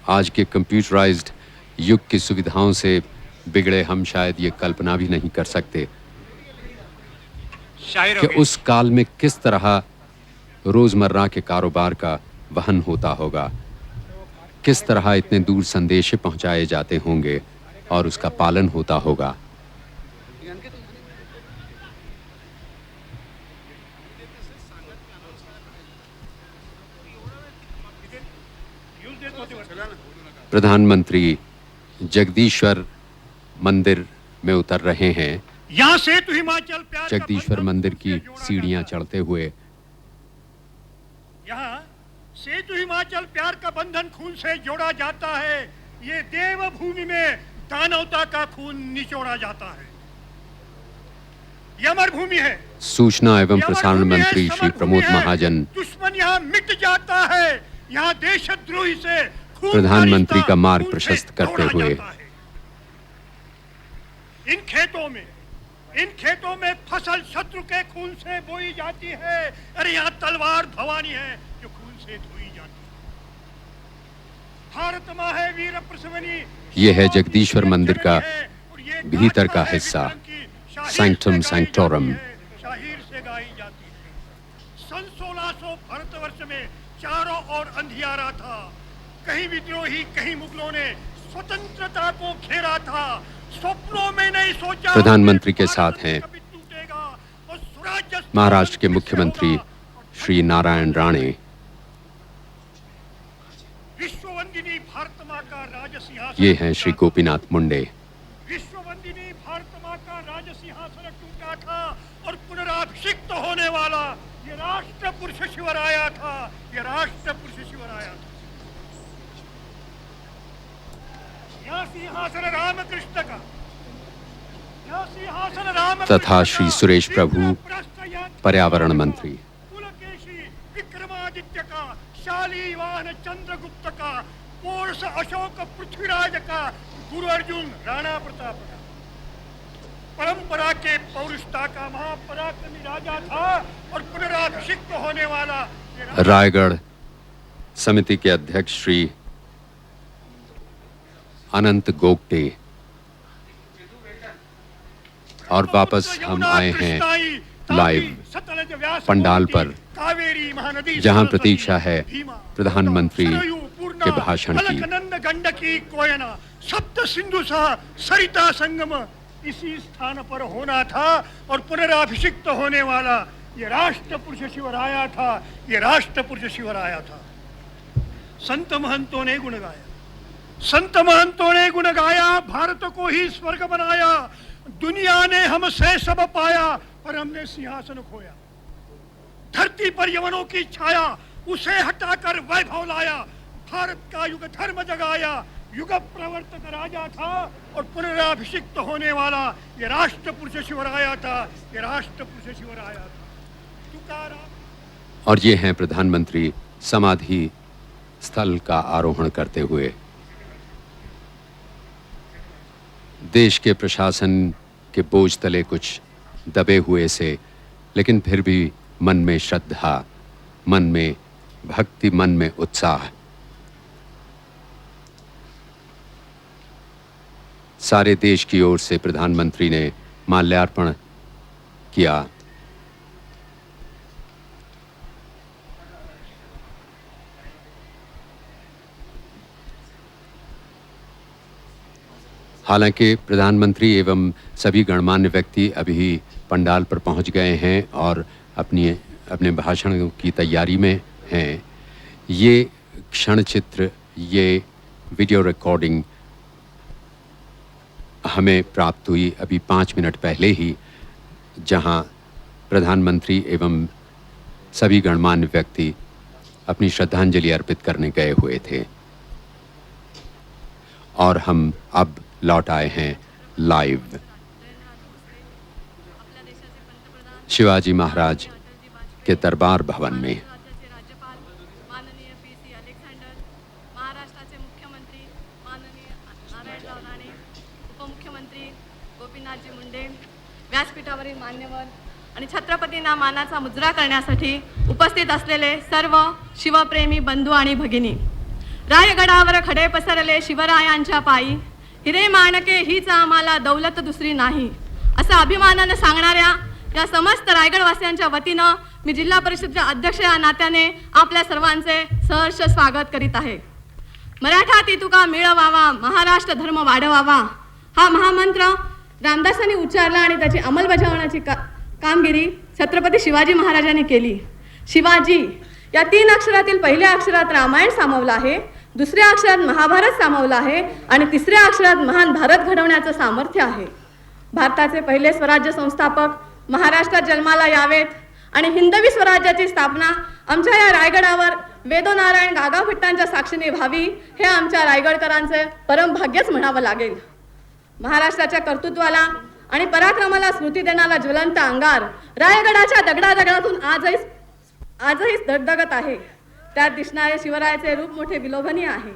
आज के कंप्यूटराइज्ड युग की सुविधाओं से बिगड़े हम शायद ये कल्पना भी नहीं कर सकते शाहीर कि योगेश उस काल में किस तरह रोजमर्रा के कारोबार का वहन होता होगा, किस तरह इतने दूर संदेश पहुंचाए जाते होंगे और उसका पालन होता होगा। प्रधानमंत्री जगदीश्वर मंदिर में उतर रहे हैं। यहाँ से तो हिमाचल प्यार का जगदीश्वर बंधन मंदिर खून की से जोड़ा सीढ़ियां जाता है। चढ़ते हुए यहाँ से तो हिमाचल प्यार का बंधन खून से जोड़ा जाता है। ये देवभूमि में दानवता का खून निचोड़ा जाता है। ये अमर भूमि है। सूचना एवं ये अमर प्रसारण भूमि है, मंत्री समर श्री भूमि प्रमोद है। महाजन दुश्मन यहाँ मिट जाता है। यहाँ देशद्रोही से खून प्रधानमंत्री रिश्ता का मार्ग खून से प्रशस्त करते जोड़ा हुए जाता है। इन खेतों में फसल शत्रु के खून से बोई जाती है। अरे यहाँ तलवार भवानी है जो खून से धोई जाती है। भारत माँ है वीर प्रसवनी। ये है जगदीश्वर मंदिर का और ये भीतर गाथा का है हिस्सा, विक्रम की, शाहीर सैंक्टम से गाई सैंक्टोरम। जाती है, शाहीर से गाई जाती है। सन 1600 भारतवर्ष में चारों ओर अंधियारा था। कहीं विद्रोही, कहीं मुगलों ने स्वतंत्रता को घेरा था। स्वप्नों में नहीं सोचा प्रधानमंत्री के साथ हैं कभी टूटेगा और स्वराज्य महाराष्ट्र के मुख्यमंत्री श्री नारायण राणे। विश्ववंदिनी भारत माँ का राज सिंहासन ये हैं श्री गोपीनाथ मुंडे। विश्ववंदिनी भारत माँ का राज सिंहासन टूटा था और पुनराभिषिक्त होने वाला ये राष्ट्र पुरुष शिवराया था, ये राष्ट्र पुरुष शिवराया था। यह सिंहासन रामकृष्ण का, यह सिंहासन रामकृष्ण तथा श्री सुरेश प्रभु, पर्यावरण मंत्री। पुलकेशी विक्रमादित्य का, शालीवाहन चंद्रगुप्त का, पोर्स अशोक पृथ्वीराज का, गुरु अर्जुन राणा प्रताप का, परंपरा के पौरुषता का महापराक्रमी राजा था और पुनराभिषिक्त होने वाला रायगढ़ समिति के अध्यक्ष श्री अनंत गोगटे। और वापस हम आए हैं लाइव पंडाल पर, जहां प्रतीक्षा है प्रधानमंत्री के भाषण की। गंडकी कोयना सप्त सिंधु सह सरिता संगम इसी स्थान पर होना था और पुनराभिषिक्त होने वाला ये राष्ट्र पुरुष शिवराया था, ये राष्ट्र पुरुष शिवराया था। संत महंतों ने गुण गाया, संत महंतों ने गुण गाया, भारत को ही स्वर्ग बनाया। दुनिया ने हमसे सब पाया पर हमने सिंहासन खोया। धरती पर यवनों की छाया, उसे हटाकर वैभव लाया। भारत का युग धर्म जगाया, युग प्रवर्तक राजा था और पुनराभिषिक्त होने वाला ये राष्ट्र पुरुष शिवराया था, ये राष्ट्र पुरुष शिवराया था। तुकाराम। और ये हैं प्रधानमंत्री समाधि स्थल का आरोहण करते हुए। देश के प्रशासन के बोझ तले कुछ दबे हुए से, लेकिन फिर भी मन में श्रद्धा, मन में भक्ति, मन में उत्साह। सारे देश की ओर से प्रधानमंत्री ने माल्यार्पण किया। हालांकि प्रधानमंत्री एवं सभी गणमान्य व्यक्ति अभी पंडाल पर पहुंच गए हैं और अपने भाषण की तैयारी में हैं। ये क्षण चित्र, ये वीडियो रिकॉर्डिंग हमें प्राप्त हुई अभी 5 मिनट पहले ही, जहां प्रधानमंत्री एवं सभी गणमान्य व्यक्ति अपनी श्रद्धांजलि अर्पित करने गए हुए थे। और हम अब लौट आए हैं लाइव शिवाजी महाराज के दरबार भवन में। व्यासपीठावरील मान्यवर आणि छत्रपतींना मानाचा मुजरा करण्यासाठी उपस्थित असलेले सर्व शिवप्रेमी बंधू आणि भगिनी, रायगडावर खडे पसरले शिवरायांच्या पायी, हिरे माणके हीच आम्हाला दौलत दुसरी नाही, असं अभिमानाने सांगणाऱ्या या समस्त रायगडवासियांच्या वतीनं मी जिल्हा परिषदेच्या अध्यक्ष या नात्याने आपल्या सर्वांचे सहर्ष स्वागत करीत आहे। मराठा तितुका मिळवावा, महाराष्ट्र धर्म वाढवावा हा महामंत्र रामदासांनी उच्चारला आणि त्याची अंमलबजावण्याची कामगिरी छत्रपती शिवाजी महाराजांनी केली। शिवाजी या 3 अक्षरातील पहिल्या अक्षरात रामायण सामावलं आहे, दुसऱ्या अक्षरात महाभारत सामावलं आहे आणि तिसऱ्या अक्षरात महान भारत घडवण्याचं सामर्थ्य आहे। भारताचे पहिले स्वराज्य संस्थापक महाराष्ट्रात जन्माला यावेत आणि हिंदवी स्वराज्याची स्थापना आमच्या या रायगडावर वेदोनारायण गागाव भट्टांच्या साक्षीने व्हावी, हे आमच्या रायगडकरांचे परम भाग्यच म्हणावं लागेल। महाराष्ट्राच्या कर्तृत्वाला आणि पराक्रमाला स्मृती देणारा ज्वलंत अंगार रायगडाच्या दगडादगडातून आजही धगधगत आहे। त्यात दिसणारे शिवरायाचे रूप मोठे विलोभनीय आहे।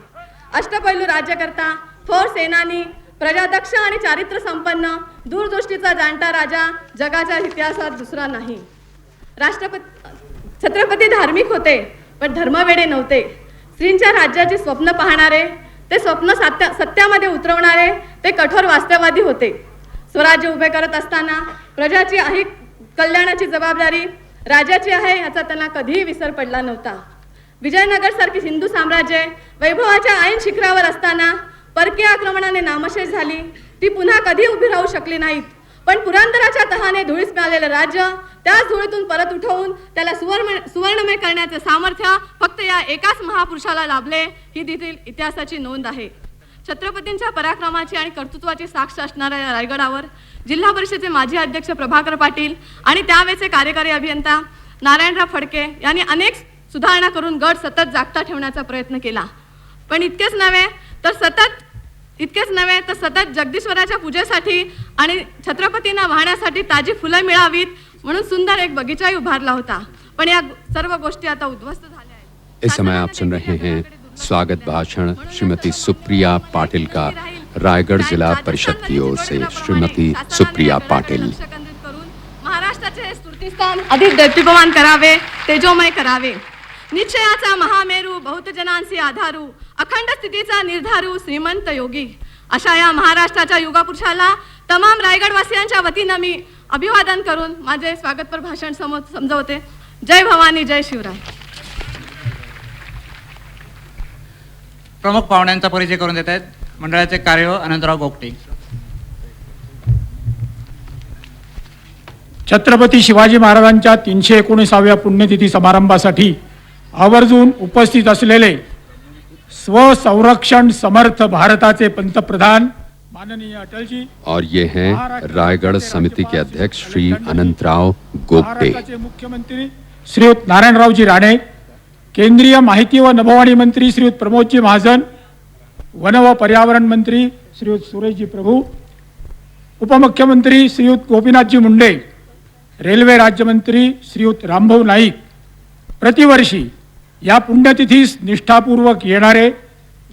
अष्टपैलू राज्यकर्ता, थोर सेनानी, प्रजादक्ष आणि चारित्र्य संपन्न, दूरदृष्टीचा जाणता राजा जगाच्या इतिहासात दुसरा नाही। छत्रपती धार्मिक होते पण धर्मवेडे नव्हते। स्त्रींच्या राज्याची स्वप्न पाहणारे, ते स्वप्न सत्यामध्ये उतरवणारे ते कठोर वास्तववादी होते। स्वराज्य उभे करत असताना प्रजाची आहे कल्याणाची जबाबदारी राजाची आहे याचा त्यांना कधीही विसर पडला नव्हता। विजयनगर सारखी हिंदू साम्राज्य वैभवाच्या ऐन शिखरावर असताना परकीय आक्रमणाने नामशेष झाली, ती पुन्हा कधी उभी राहू शकली नाहीत। पण पुरंदराच्या तहाने धुळीस मिळालेलं राज्य त्याच धुळीतून परत उठवून त्याला सुवर्णमय करण्याचे सामर्थ्य फक्त या एकाच महापुरुषाला लाभले, ही देखील इतिहासाची नोंद आहे। छत्रपतींच्या पराक्रमाची आणि कर्तृत्वाची साक्ष असणाऱ्या या रायगडावर जिल्हा परिषदेचे माजी अध्यक्ष प्रभाकर पाटील आणि त्यावेळेचे कार्यकारी अभियंता नारायणराव फडके यांनी अनेक सुधारणा करून गड सतत जागता ठेवण्याचा प्रयत्न केला. पण इतकेच नव्हे तर सतत जगदीश्वराच्या पूजेसाठी आणि छत्रपतींना वाहण्यासाठी ताजी फुलं मिळावीत म्हणून सुंदर एक बगीचाही उभारला होता. पण या सर्व गोष्टी आता उद्ध्वस्त झाल्या आहेत. इस समय आप सुन रहे हैं स्वागत भाषण श्रीमती सुप्रिया पाटिल का रायगढ़ जिला परिषद की ओर से. श्रीमती सुप्रिया पाटिल. महाराष्ट्राचे हे स्तुतिस्थान अधिक दैदीप्यमान करावे, तेजोमय करावे. निश्चयाचा महामेरू, बहुतजनांसी आधारू, अखंड स्थितीचा निर्धारू, श्रीमंत योगी अशा या महाराष्ट्राच्या युगपुरुषाला तमाम रायगडवासियांच्या वतीनं मी अभिवादन करून माझे स्वागतपर भाषण समजवते. जय भवानी, जय शिवराय. प्रमुख पाहुण्यांचा परिचय करून देत आहेत मंडळाचे कार्य अनंतराव गोगटे. छत्रपती शिवाजी महाराजांच्या 319व्या पुण्यतिथी समारंभासाठी आवर्जून उपस्थित असलेले स्वसंरक्षण समर्थ भारताचे पंतप्रधान माननीय अटलजी और ये हैं रायगढ़ समिति के अध्यक्ष श्री अनंतराव गोगटे. महाराष्ट्राचे मुख्यमंत्री श्रीयुत नारायणरावजी राणे, केंद्रीय माहिती व नभोवाणी मंत्री श्रीयुत प्रमोदजी महाजन, वन व पर्यावरण मंत्री श्रीयुत सुरेशजी प्रभू, उपमुख्यमंत्री श्रीयुत गोपीनाथजी मुंडे, रेल्वे राज्यमंत्री श्रीयुत रामभाऊ नाईक, प्रतिवर्षी या पुण्यतिथीस निष्ठापूर्वक येणारे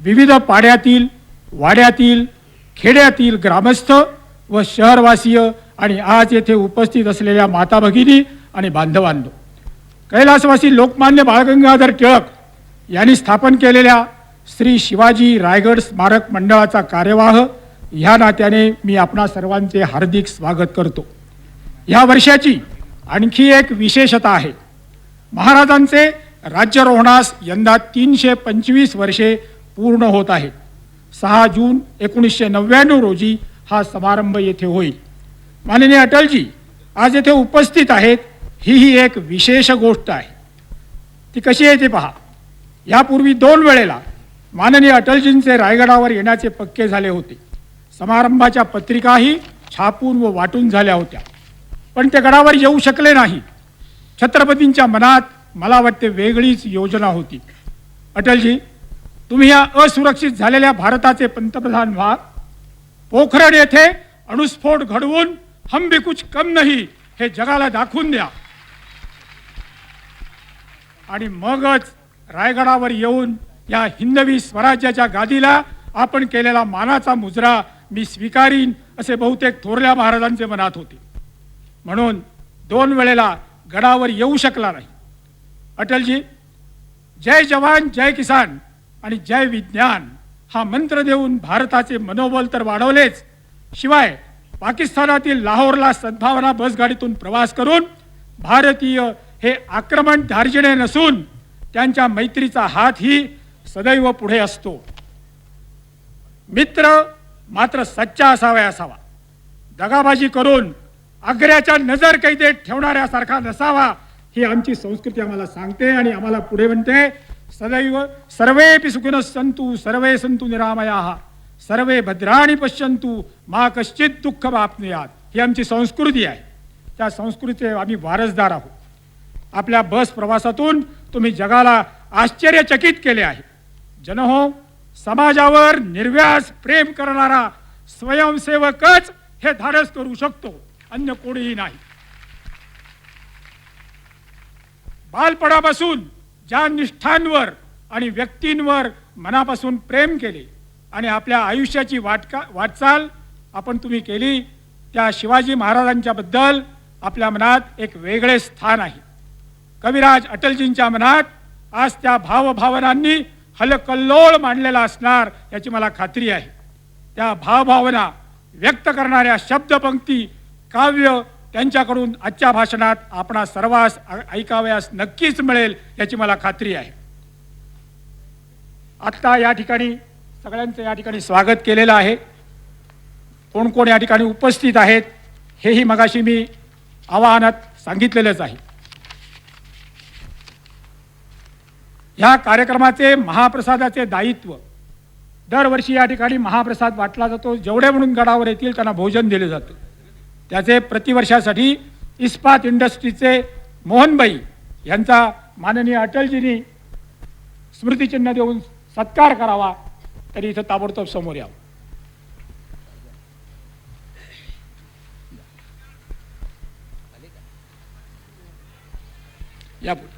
विविध पाड्यातील, वाड्यातील, खेड्यातील ग्रामस्थ व शहरवासीय आणि आज येथे उपस्थित असलेल्या माता भगिनी आणि बांधवांनो, कैलासवासी लोकमान्य बाळ गंगाधर टिळक यांनी स्थापन केलेल्या श्री शिवाजी रायगड स्मारक मंडळाचा कार्यवाह ह्या नात्याने मी आपणा सर्वांचे हार्दिक स्वागत करतो. या वर्षाची आणखी एक विशेषता आहे. महाराजांचे राज्यारोहणास यंदा 325 वर्षे पूर्ण होत आहेत. 6 जून 1999 रोजी हा समारंभ येथे होईल. माननीय अटलजी आज येथे उपस्थित आहेत, ही एक विशेष गोष्ट आहे. ती कशी आहे ते पहा. यापूर्वी 2 वेळेला माननीय अटलजींचे रायगडावर येण्याचे पक्के झाले होते. समारंभाच्या पत्रिकाही छापून व वाटून झाल्या होत्या, पण ते गडावर येऊ शकले नाही. छत्रपतींच्या मनात मला वाटते वेगळीच योजना होती. अटलजी, तुम्ही या असुरक्षित झालेल्या भारताचे पंतप्रधान व्हा. पोखरण येथे अणुस्फोट घडवून हम भी कुछ कम नहीं हे जगाला दाखवून द्या आणि मगच रायगडावर येऊन या हिंदवी स्वराज्याच्या गादीला आपण केलेला मानाचा मुजरा मी स्वीकारीन असे बहुतेक थोरल्या महाराजांचे मनात होते. म्हणून 2 वेळेला गडावर येऊ शकला नाही. अटलजी, जय जवान जय किसान आणि जय विज्ञान हा मंत्र देऊन भारताचे मनोबल तर वाढवलेच, शिवाय पाकिस्तानातील लाहोरला सद्भावना बसगाडीतून प्रवास करून भारतीय हे आक्रमण धार्जिणे नसून त्यांच्या मैत्रीचा हातही सदैव पुढे असतो. मित्र मात्र सच्चा असावा. दगाबाजी करून आग्र्याच्या नजर कैदेत ठेवणाऱ्यासारखा नसावा ही आमची संस्कृती आम्हाला सांगते आणि आम्हाला पुढे म्हणते. सदैव सर्वेपि सुखिनः सन्तु सर्वे सन्तु निरामयाः सर्वे भद्राणि पश्यन्तु मा कश्चित् दुःखमाप्नुयात् ही आमची संस्कृती आहे. त्या संस्कृतीचे आम्ही वारसदार आहोत. आपल्या बस प्रवासातून तुम्ही जगाला आश्चर्यचकित केले आहे. जनहो, समाजावर निर्व्याज प्रेम करणारा स्वयंसेवकच हे धाडस करू शकतो, अन्य कोणीही नाही. बालपणापासून ज्या निष्ठांवर आणि व्यक्तींवर मनापासून प्रेम केले आणि आपल्या आयुष्याची वाटचाल तुम्ही केली, त्या शिवाजी महाराजांच्या बद्दल आपल्या मनात एक वेगळे स्थान आहे. कविराज अटलजींच्या मनात आज त्या भावभावनांनी हलकल्लोळ मांडलेला असणार याची मला खात्री आहे. त्या भावभावना व्यक्त करणाऱ्या शब्दपंक्ती, काव्य त्यांच्याकडून आजच्या भाषणात आपणा सर्वांस ऐकावयास नक्कीच मिळेल याची मला खात्री आहे. आत्ता या ठिकाणी सगळ्यांचं या ठिकाणी स्वागत केलेलं आहे. कोण कोण या ठिकाणी उपस्थित आहेत हेही मगाशी मी आवाहनात सांगितलेलंच आहे. ह्या कार्यक्रमाचे महाप्रसादाचे दायित्व दरवर्षी या ठिकाणी महाप्रसाद वाटला जातो. जेवढे म्हणून गडावर येतील त्यांना भोजन दिले जाते. त्याचे प्रतिवर्षासाठी इस्पात इंडस्ट्रीचे मोहनबाई यांचा माननीय अटलजींनी स्मृतिचिन्ह देऊन सत्कार करावा, तरी इथं ताबडतोब समोर यावं. या पुढे.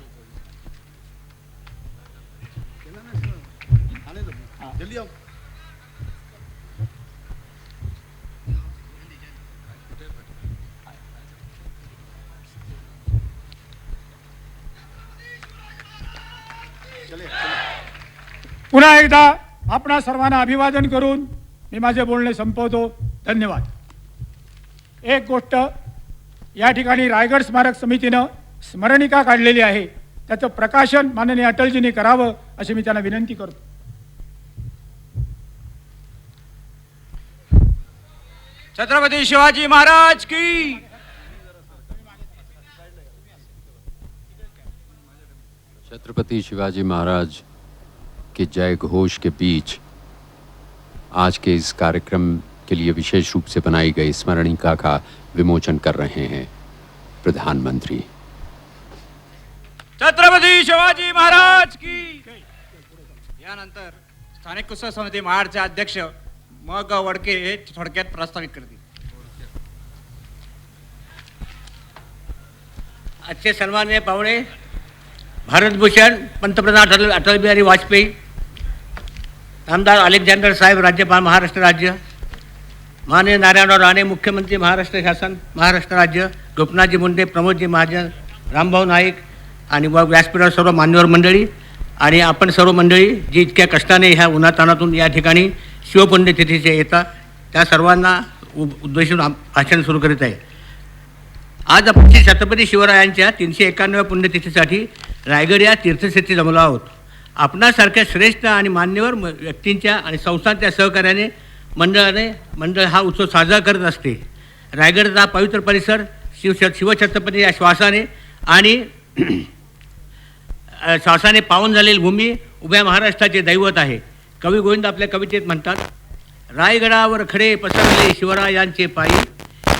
पुन्हा एकदा आपणा सर्वांना अभिवादन करून मी माझे बोलणे संपवतो. धन्यवाद. एक गोष्ट, या ठिकाणी रायगड स्मारक समितीनं स्मरणिका काढलेली आहे, त्याचं प्रकाशन माननीय अटलजींनी करावं अशी मी त्यांना विनंती करतो. छत्रपती शिवाजी महाराज की. छत्रपति शिवाजी महाराज के जय घोष के बीच आज के इस कार्यक्रम के लिए विशेष रूप से बनाई गई स्मरणिका का विमोचन कर रहे हैं प्रधानमंत्री. छत्रपती शिवाजी महाराज की. यानंतर स्थानिक उत्सव समिती महाडचे अध्यक्ष म ग वडके हे थोडक्यात प्रस्तावित करतील. आजचे सन्माननीय पाहुणे, भारतभूषण पंतप्रधान अटल बिहारी वाजपेयी, आमदार अलेक्झांडर साहेब राज्यपाल महाराष्ट्र राज्य, माननीय नारायणराव राणे मुख्यमंत्री महाराष्ट्र शासन महाराष्ट्र राज्य, गोपनाथजी मुंडे, प्रमोदजी महाजन, रामभाऊ नाईक आणि व्यासपीठावर सर्व मान्यवर मंडळी आणि आपण सर्व मंडळी जी इतक्या कष्टाने ह्या उन्हातानातून या ठिकाणी शिवपुण्यतिथीचे येतात, त्या सर्वांना उद्देशून भाषण सुरू करीत आहे. आज आपण श्री छत्रपती शिवरायांच्या 391व्या पुण्यतिथीसाठी रायगड या तीर्थक्षेत्री जमलो आहोत. आपणासारख्या श्रेष्ठ आणि मान्यवर व्यक्तींच्या आणि संस्थांच्या सहकार्याने मंडळ हा उत्सव साजरा करत असते. रायगडचा हा पवित्र परिसर शिवछत्रपती या श्वासाने आणि श्वासाने पावन झालेली भूमी उभ्या महाराष्ट्राचे दैवत आहे. कवी गोविंद आपल्या कवितेत म्हणतात, रायगडावर खडे पसरले शिवरायांचे पायी,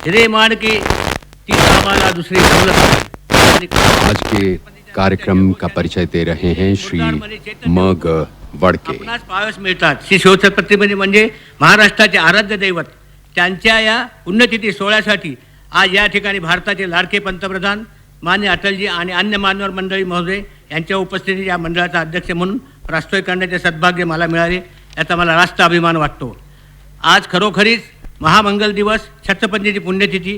हिरे माणके ती आम्हाला दुसरी दौलत. आज के कार्यक्रम का परिचय दे रहे हैं श्री म ग वडके. आपणास पावस मिळतात. श्री शिवछत्रपती म्हणजे महाराष्ट्राचे आराध्य दैवत. त्यांच्या या पुण्यतिथी सोहळ्यासाठी आज या ठिकाणी भारताचे लाडके पंतप्रधान मान्य अटलजी आणि अन्य मान्यवर मंडळी महोदय यांच्या उपस्थितीत या मंडळाचा अध्यक्ष म्हणून प्रास्ताविक करण्याचे सद्भाग्य मला मिळाले, याचा मला रास्त अभिमान वाटतो. आज खरोखरीच महामंगल दिवस, छत्रपतींची पुण्यतिथी,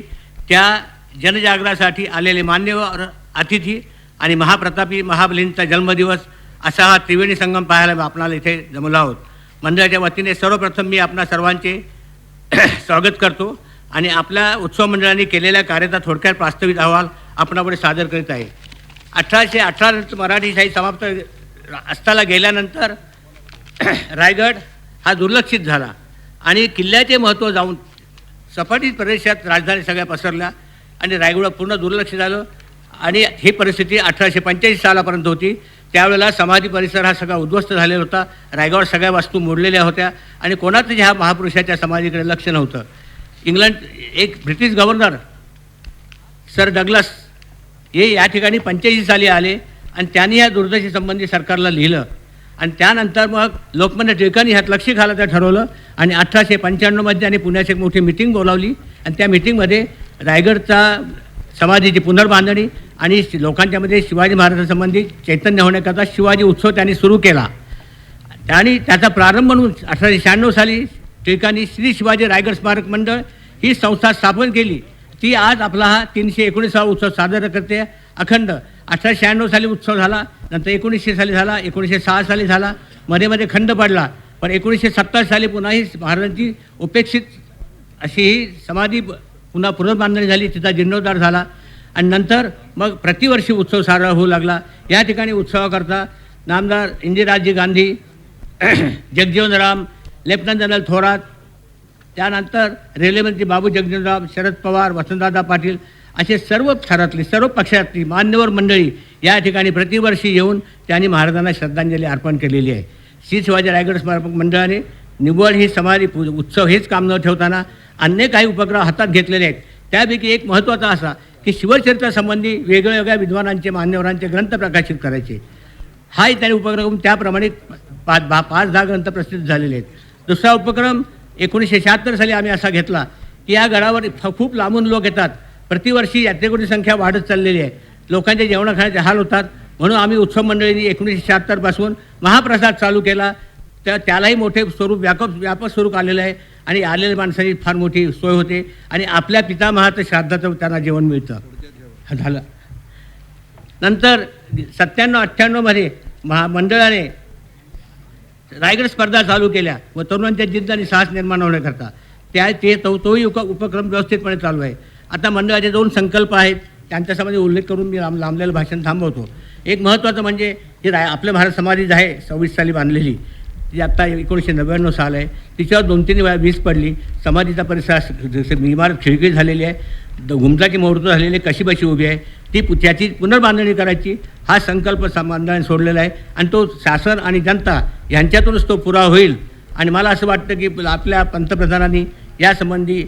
त्या जनजागरासाठी आलेले मान्यवर अतिथी आणि महाप्रतापी महाबलींचा जन्मदिवस असा हा त्रिवेणी संगम पाहायला आपणाला इथे जमलो आहोत. मंडळाच्या वतीने सर्वप्रथम मी आपणा सर्वांचे स्वागत करतो आणि आपल्या उत्सव मंडळाने केलेल्या कार्याचा थोडक्यात प्रास्ताविक अहवाल आपणापुढे सादर करीत आहे. 1818 नंतर मराठी शाही समाप्त असताना गेल्यानंतर रायगड हा दुर्लक्षित झाला आणि किल्ल्याचे महत्त्व जाऊन सपाटी प्रदेशात राजधानी सगळ्या पसरल्या आणि रायगड पूर्ण दुर्लक्ष झालं आणि ही परिस्थिती 1885 सालापर्यंत होती. त्यावेळेला समाधी परिसर हा सगळा उद्ध्वस्त झालेला होता. रायगडावर सगळ्या वस्तू मोडलेल्या होत्या आणि कोणाचंही ह्या महापुरुषाच्या समाधीकडे लक्ष नव्हतं. इंग्लंड एक ब्रिटिश गव्हर्नर सर डग्लस हे या ठिकाणी 85 साली आले आणि त्यांनी ह्या दुर्दशेसंबंधी सरकारला लिहिलं आणि त्यानंतर मग लोकमान्य टिळकांनी ह्यात लक्ष घालायचं ठरवलं आणि 1895 त्यांनी पुण्याची एक मोठी मिटिंग बोलावली आणि त्या मिटिंगमध्ये रायगडचा समाधीची पुनर्बांधणी आणि लोकांच्यामध्ये शिवाजी महाराजांसंबंधी चैतन्य होण्याकरता शिवाजी उत्सव त्यांनी सुरू केला. आणि त्याचा प्रारंभ म्हणून 1896 साली टिळकांनी श्री शिवाजी रायगड स्मारक मंडळ ही संस्था स्थापन केली. ती आज आपला हा 319वा उत्सव साजरा करते अखंड. 1896 साली उत्सव झाला, नंतर 1900 साली झाला, 1906 साली झाला, मध्ये खंड पडला, पण 1927 साली पुन्हा ही महाराजांची उपेक्षित अशी ही समाधी पुन्हा पुनर्बांधणी झाली, तिचा जीर्णोद्धार झाला आणि नंतर मग प्रतिवर्षी उत्सव साजरा होऊ लागला. या ठिकाणी उत्सवाकरता नामदार इंदिराजी गांधी, जगजीवनराम, लेफ्टनंट जनरल थोरात, त्यानंतर रेल्वेमंत्री बाबू जगजीवनराम, शरद पवार, वसंतदादा पाटील असे सर्व थरातली सर्व पक्षातली मान्यवर मंडळी या ठिकाणी प्रतिवर्षी येऊन त्यांनी महाराजांना श्रद्धांजली अर्पण केलेली आहे. श्री शिवाजी रायगड स्मारक मंडळाने निव्वळ ही समाधी उत्सव हेच काम न ठेवताना अन्य काही उपक्रम हातात घेतलेले आहेत. त्यापैकी एक महत्त्वाचा असा की शिवचरित्रासंबंधी वेगवेगळ्या विद्वानांचे मान्यवरांचे ग्रंथ प्रकाशित करायचे. हाही त्यांनी उपक्रम त्याप्रमाणे 5-10 ग्रंथ प्रसिद्ध झालेले आहेत. दुसरा उपक्रम 1976 साली आम्ही असा घेतला की या गडावर खूप लांबून लोक येतात. प्रतिवर्षी यात्रेकरूंची संख्या वाढत चाललेली आहे. लोकांच्या जेवणाखाण्याचे हाल होतात. म्हणून आम्ही उत्सव मंडळींनी 1976 पासून महाप्रसाद चालू केला. त्यालाही मोठे स्वरूप व्यापक स्वरूप आलेलं आहे आणि आलेल्या माणसांची फार मोठी सोय होते आणि आपल्या पितामहाचं श्राद्धाचं त्यांना जेवण मिळतं. झालं. नंतर 97-98 मध्ये मंडळाने रायगड स्पर्धा चालू केल्या व तरुणांच्या जिद्द आणि साहस निर्माण होण्याकरता तोही उपक्रम व्यवस्थितपणे चालू आहे. आता मंडळाचे 2 संकल्प आहेत, त्यांच्यासंबंधी उल्लेख करून मी लांबलेलं भाषण थांबवतो. एक महत्त्वाचं म्हणजे हे आपल्या भारत समाधी आहे 26 साली बांधलेली, जी आत्ता 1999 साल आहे. तिच्यावर 2-3 वेळा वीज पडली. समाधीचा परिसर इमारत खिळखिळ झालेली आहे. घुमटाची मुहूर्त झालेली कशीबशी उभी आहे. त्याची पुनर्बांधणी करायची हा संकल्प मंडळाने सोडलेला आहे आणि तो शासन आणि जनता यांच्यातूनच तो पुरा होईल. आणि मला असं वाटतं की आपल्या पंतप्रधानांनी यासंबंधी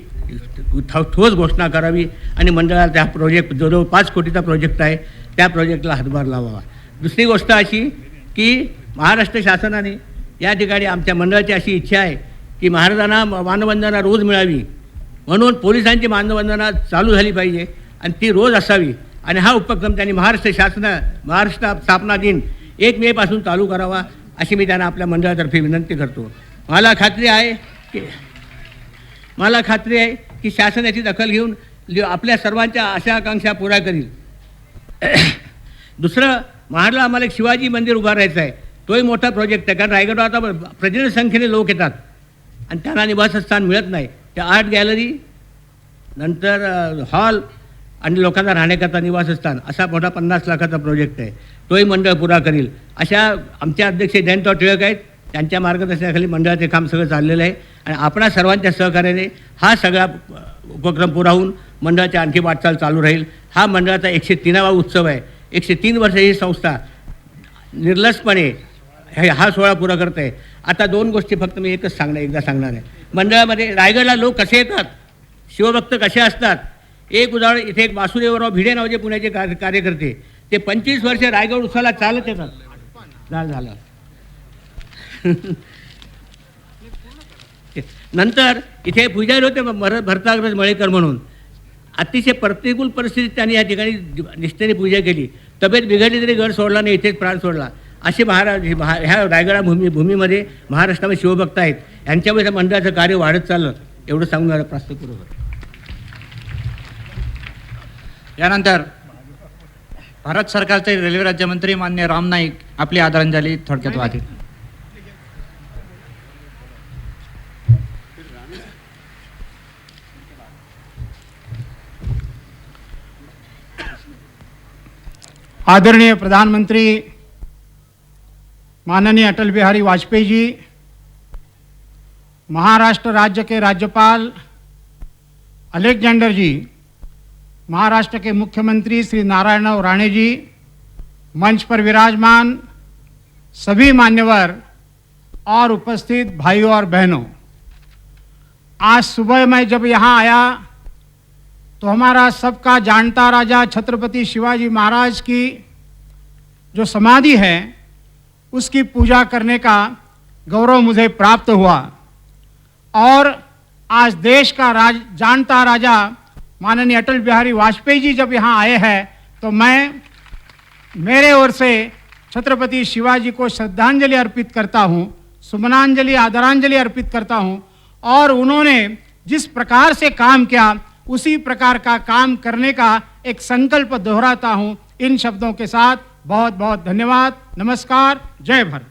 ठोस घोषणा करावी आणि मंडळाला त्या प्रोजेक्ट जो 5 कोटीचा प्रोजेक्ट आहे त्या प्रोजेक्टला हातभार लावावा. दुसरी गोष्ट अशी की महाराष्ट्र शासनाने या ठिकाणी आमच्या मंडळाची अशी इच्छा आहे की महाराजांना मानवंदना रोज मिळावी, म्हणून पोलिसांची मानवंदना चालू झाली पाहिजे आणि ती रोज असावी. आणि हा उपक्रम त्यांनी महाराष्ट्र स्थापना दिन 1 मे पासून चालू करावा अशी मी त्यांना आपल्या मंडळातर्फे विनंती करतो. मला खात्री आहे की शासन याची दखल घेऊन आपल्या सर्वांच्या आशा आकांक्षा पुऱ्या करील. दुसरं, महाडला आम्हाला एक शिवाजी मंदिर उभारायचं आहे. तोही मोठा प्रोजेक्ट आहे, कारण रायगडवर आता प्रचंड संख्येने लोक येतात आणि त्यांना निवासस्थान मिळत नाही. त्या आर्ट गॅलरी, नंतर हॉल आणि लोकांना राहण्याकरता निवासस्थान असा मोठा 50 लाखाचा प्रोजेक्ट आहे. तोही मंडळ पुरा करील. अशा आमचे अध्यक्ष जयंतराव टिळक आहेत, त्यांच्या मार्गदर्शनाखाली मंडळाचे काम सगळं चाललेलं आहे आणि आपणा सर्वांच्या सहकार्याने हा सगळा उपक्रम पुरा होऊन मंडळाची आणखी वाटचाल चालू राहील. हा मंडळाचा 103वा उत्सव आहे. 103 वर्ष ही संस्था निर्लसपणे हा सोहळा पुरा करत आहे. आता 2 गोष्टी फक्त मी एकदा सांगणार आहे. मंडळामध्ये रायगडला लोक कसे येतात, शिवभक्त कसे असतात. एक उदाहरण, इथे एक वासुदेवराव भिडे नावाचे पुण्याचे कार्यकर्ते, ते 25 वर्ष रायगड उत्सवाला चालत येतात. झालं. नंतर इथे पुजारी होते भरताग्रज मळेकर म्हणून. अतिशय प्रतिकूल परिस्थितीत त्यांनी या ठिकाणी निष्ठेने पूजा केली. तब्येत बिघडली तरी घर सोडला नाही, इथेच प्राण सोडला. असे ह्या रायगडा भूमीमध्ये महाराष्ट्रामध्ये शिवभक्त आहेत. यांच्यामुळे मंडळाचं कार्य वाढत चाललं. एवढं सांगून मला प्रस्ताव बरोबर. यानंतर भारत सरकारचे रेल्वे राज्यमंत्री मान्य राम नाईक आपली आदरांजली थोडक्यात वाहतील. आदरणीय प्रधानमंत्री माननीय अटल बिहारी वाजपेयी जी, महाराष्ट्र राज्य के राज्यपाल अलेक्जेंडर जी, महाराष्ट्र के मुख्यमंत्री श्री नारायण राणे जी, मंच पर विराजमान सभी मान्यवर और उपस्थित भाइयों और बहनों, आज सुबह मैं जब यहाँ आया तो हमारा सबका जानता राजा छत्रपति शिवाजी महाराज की जो समाधि है उसकी पूजा करने का गौरव मुझे प्राप्त हुआ। और आज देश का जानता राजा माननीय अटल बिहारी वाजपेयी जी जब यहाँ आए हैं तो मैं मेरे ओर से छत्रपति शिवाजी को श्रद्धांजलि अर्पित करता हूँ, सुमनांजलि आदरांजलि अर्पित करता हूँ। और उन्होंने जिस प्रकार से काम किया उसी प्रकार का काम करने का एक संकल्प दोहराता हूँ। इन शब्दों के साथ बहुत बहुत धन्यवाद। नमस्कार, जय भारत।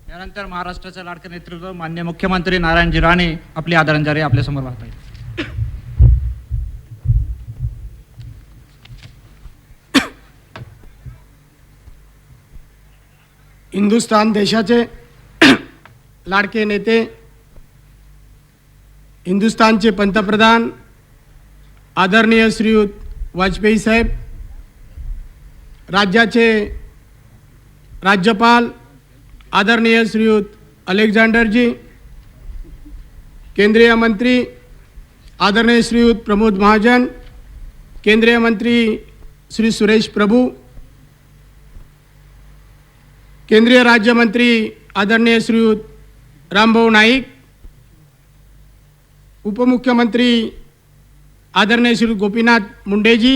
यानंतर महाराष्ट्राचे लाडके नेतृत्व मान्य मुख्यमंत्री नारायणजी राणे आपली आदरांजली आपल्या समोर वाहत आहेत. हिंदुस्थान देशाचे लाडके नेते, हिंदुस्थानचे पंतप्रधान आदरणीय श्रीयुत वाजपेयी साहेब, राज्याचे राज्यपाल आदरणीय श्रीयुत अलेक्झांडर जी, केंद्रीय मंत्री आदरणीय श्रीयुत प्रमोद महाजन, केंद्रीय मंत्री श्री सुरेश प्रभू, केंद्रीय राज्यमंत्री आदरणीय श्रीयुत रामभाऊ नाईक, उपमुख्यमंत्री आदरणीय श्री गोपीनाथ मुंडेजी,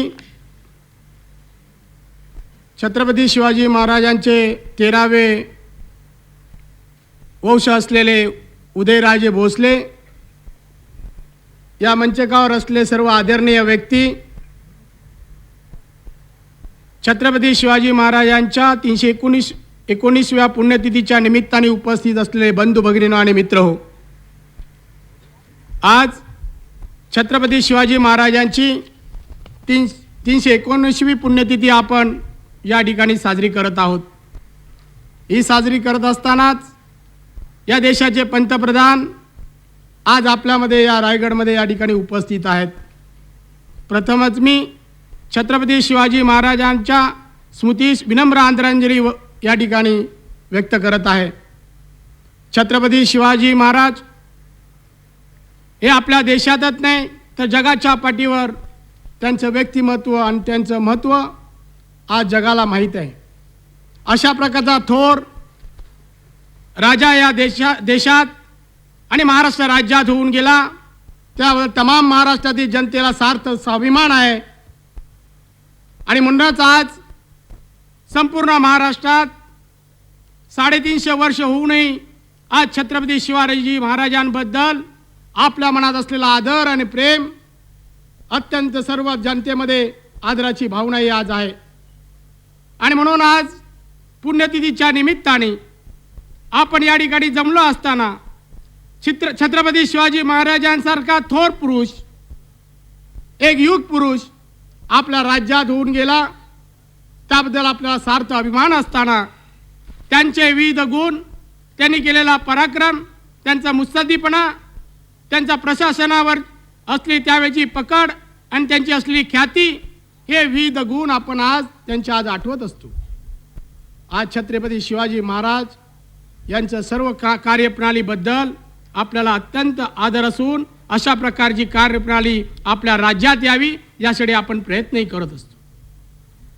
छत्रपती शिवाजी महाराजांचे 13वे वंश असलेले उदयराजे भोसले, या मंचकावर असलेले सर्व आदरणीय व्यक्ती, छत्रपती शिवाजी महाराजांच्या 319व्या पुण्यतिथीच्या निमित्ताने उपस्थित असलेले बंधू भगिनींनो आणि मित्र हो, आज छत्रपती शिवाजी महाराजांची 319वी पुण्यतिथी आपण या ठिकाणी साजरी करत आहोत. ही साजरी करत असतानाच या देशाचे पंतप्रधान आज आपल्यामध्ये या रायगडमध्ये या ठिकाणी उपस्थित आहेत. प्रथमच मी छत्रपती शिवाजी महाराजांच्या स्मृतीस विनम्र आदरांजली या ठिकाणी व्यक्त करत आहे. छत्रपती शिवाजी महाराज हे आपल्या देशातच नाही तर जगाच्या पाठीवर त्यांचं व्यक्तिमत्व आणि त्यांचं महत्त्व आज जगाला माहीत आहे. अशा प्रकारचा थोर राजा या देशात आणि महाराष्ट्र राज्यात होऊन गेला, त्यावर तमाम महाराष्ट्रातील जनतेला सार्थ स्वाभिमान आहे. आणि म्हणूनच आज संपूर्ण महाराष्ट्रात 350 वर्ष होऊनही आज छत्रपती शिवाजी महाराजांबद्दल आपल्या मनात असलेला आदर आणि प्रेम अत्यंत सर्व जनतेमध्ये आदराची भावनाही आज आहे. आणि म्हणून आज पुण्यतिथीच्या निमित्ताने आपण या ठिकाणी जमलो असताना छत्रपती शिवाजी महाराजांसारखा थोर पुरुष, एक युग पुरुष आपल्या राज्यात होऊन गेला, त्याबद्दल आपल्याला सार्थ अभिमान असताना त्यांचे विविध गुण, त्यांनी केलेला पराक्रम, त्यांचा मुत्सद्दीपणा, त्यांचा प्रशासनावर असलेली त्यावेळची पकड आणि त्यांची असलेली ख्याती, हे विविध गुण आपण आज त्यांच्या आज आठवत असतो. आज छत्रपती शिवाजी महाराज यांचं सर्व कार्यप्रणालीबद्दल आपल्याला अत्यंत आदर असून अशा प्रकारची कार्यप्रणाली आपल्या राज्यात यावी यासाठी आपण प्रयत्नही करत असतो.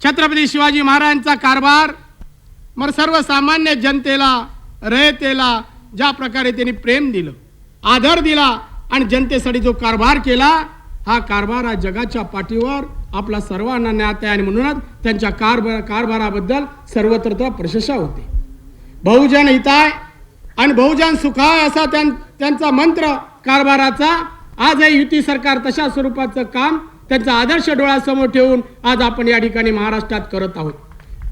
छत्रपती शिवाजी महाराजांचा कारभार मग सर्वसामान्य जनतेला, रयतेला ज्या प्रकारे त्यांनी प्रेम दिलं, आदर दिला आणि जनतेसाठी जो कारभार केला, हा कारभार आज जगाच्या पाठीवर आपला सर्वांना ज्ञात आहे. आणि म्हणूनच त्यांच्या कारभाराबद्दल सर्वत्र प्रशंसा होते. बहुजन हिताय आणि बहुजन सुखाय असा त्यांचा मंत्र कारभाराचा आज हे युती सरकार तशा स्वरूपाचं काम त्यांचा आदर्श डोळ्यासमोर ठेवून आज आपण या ठिकाणी महाराष्ट्रात करत आहोत.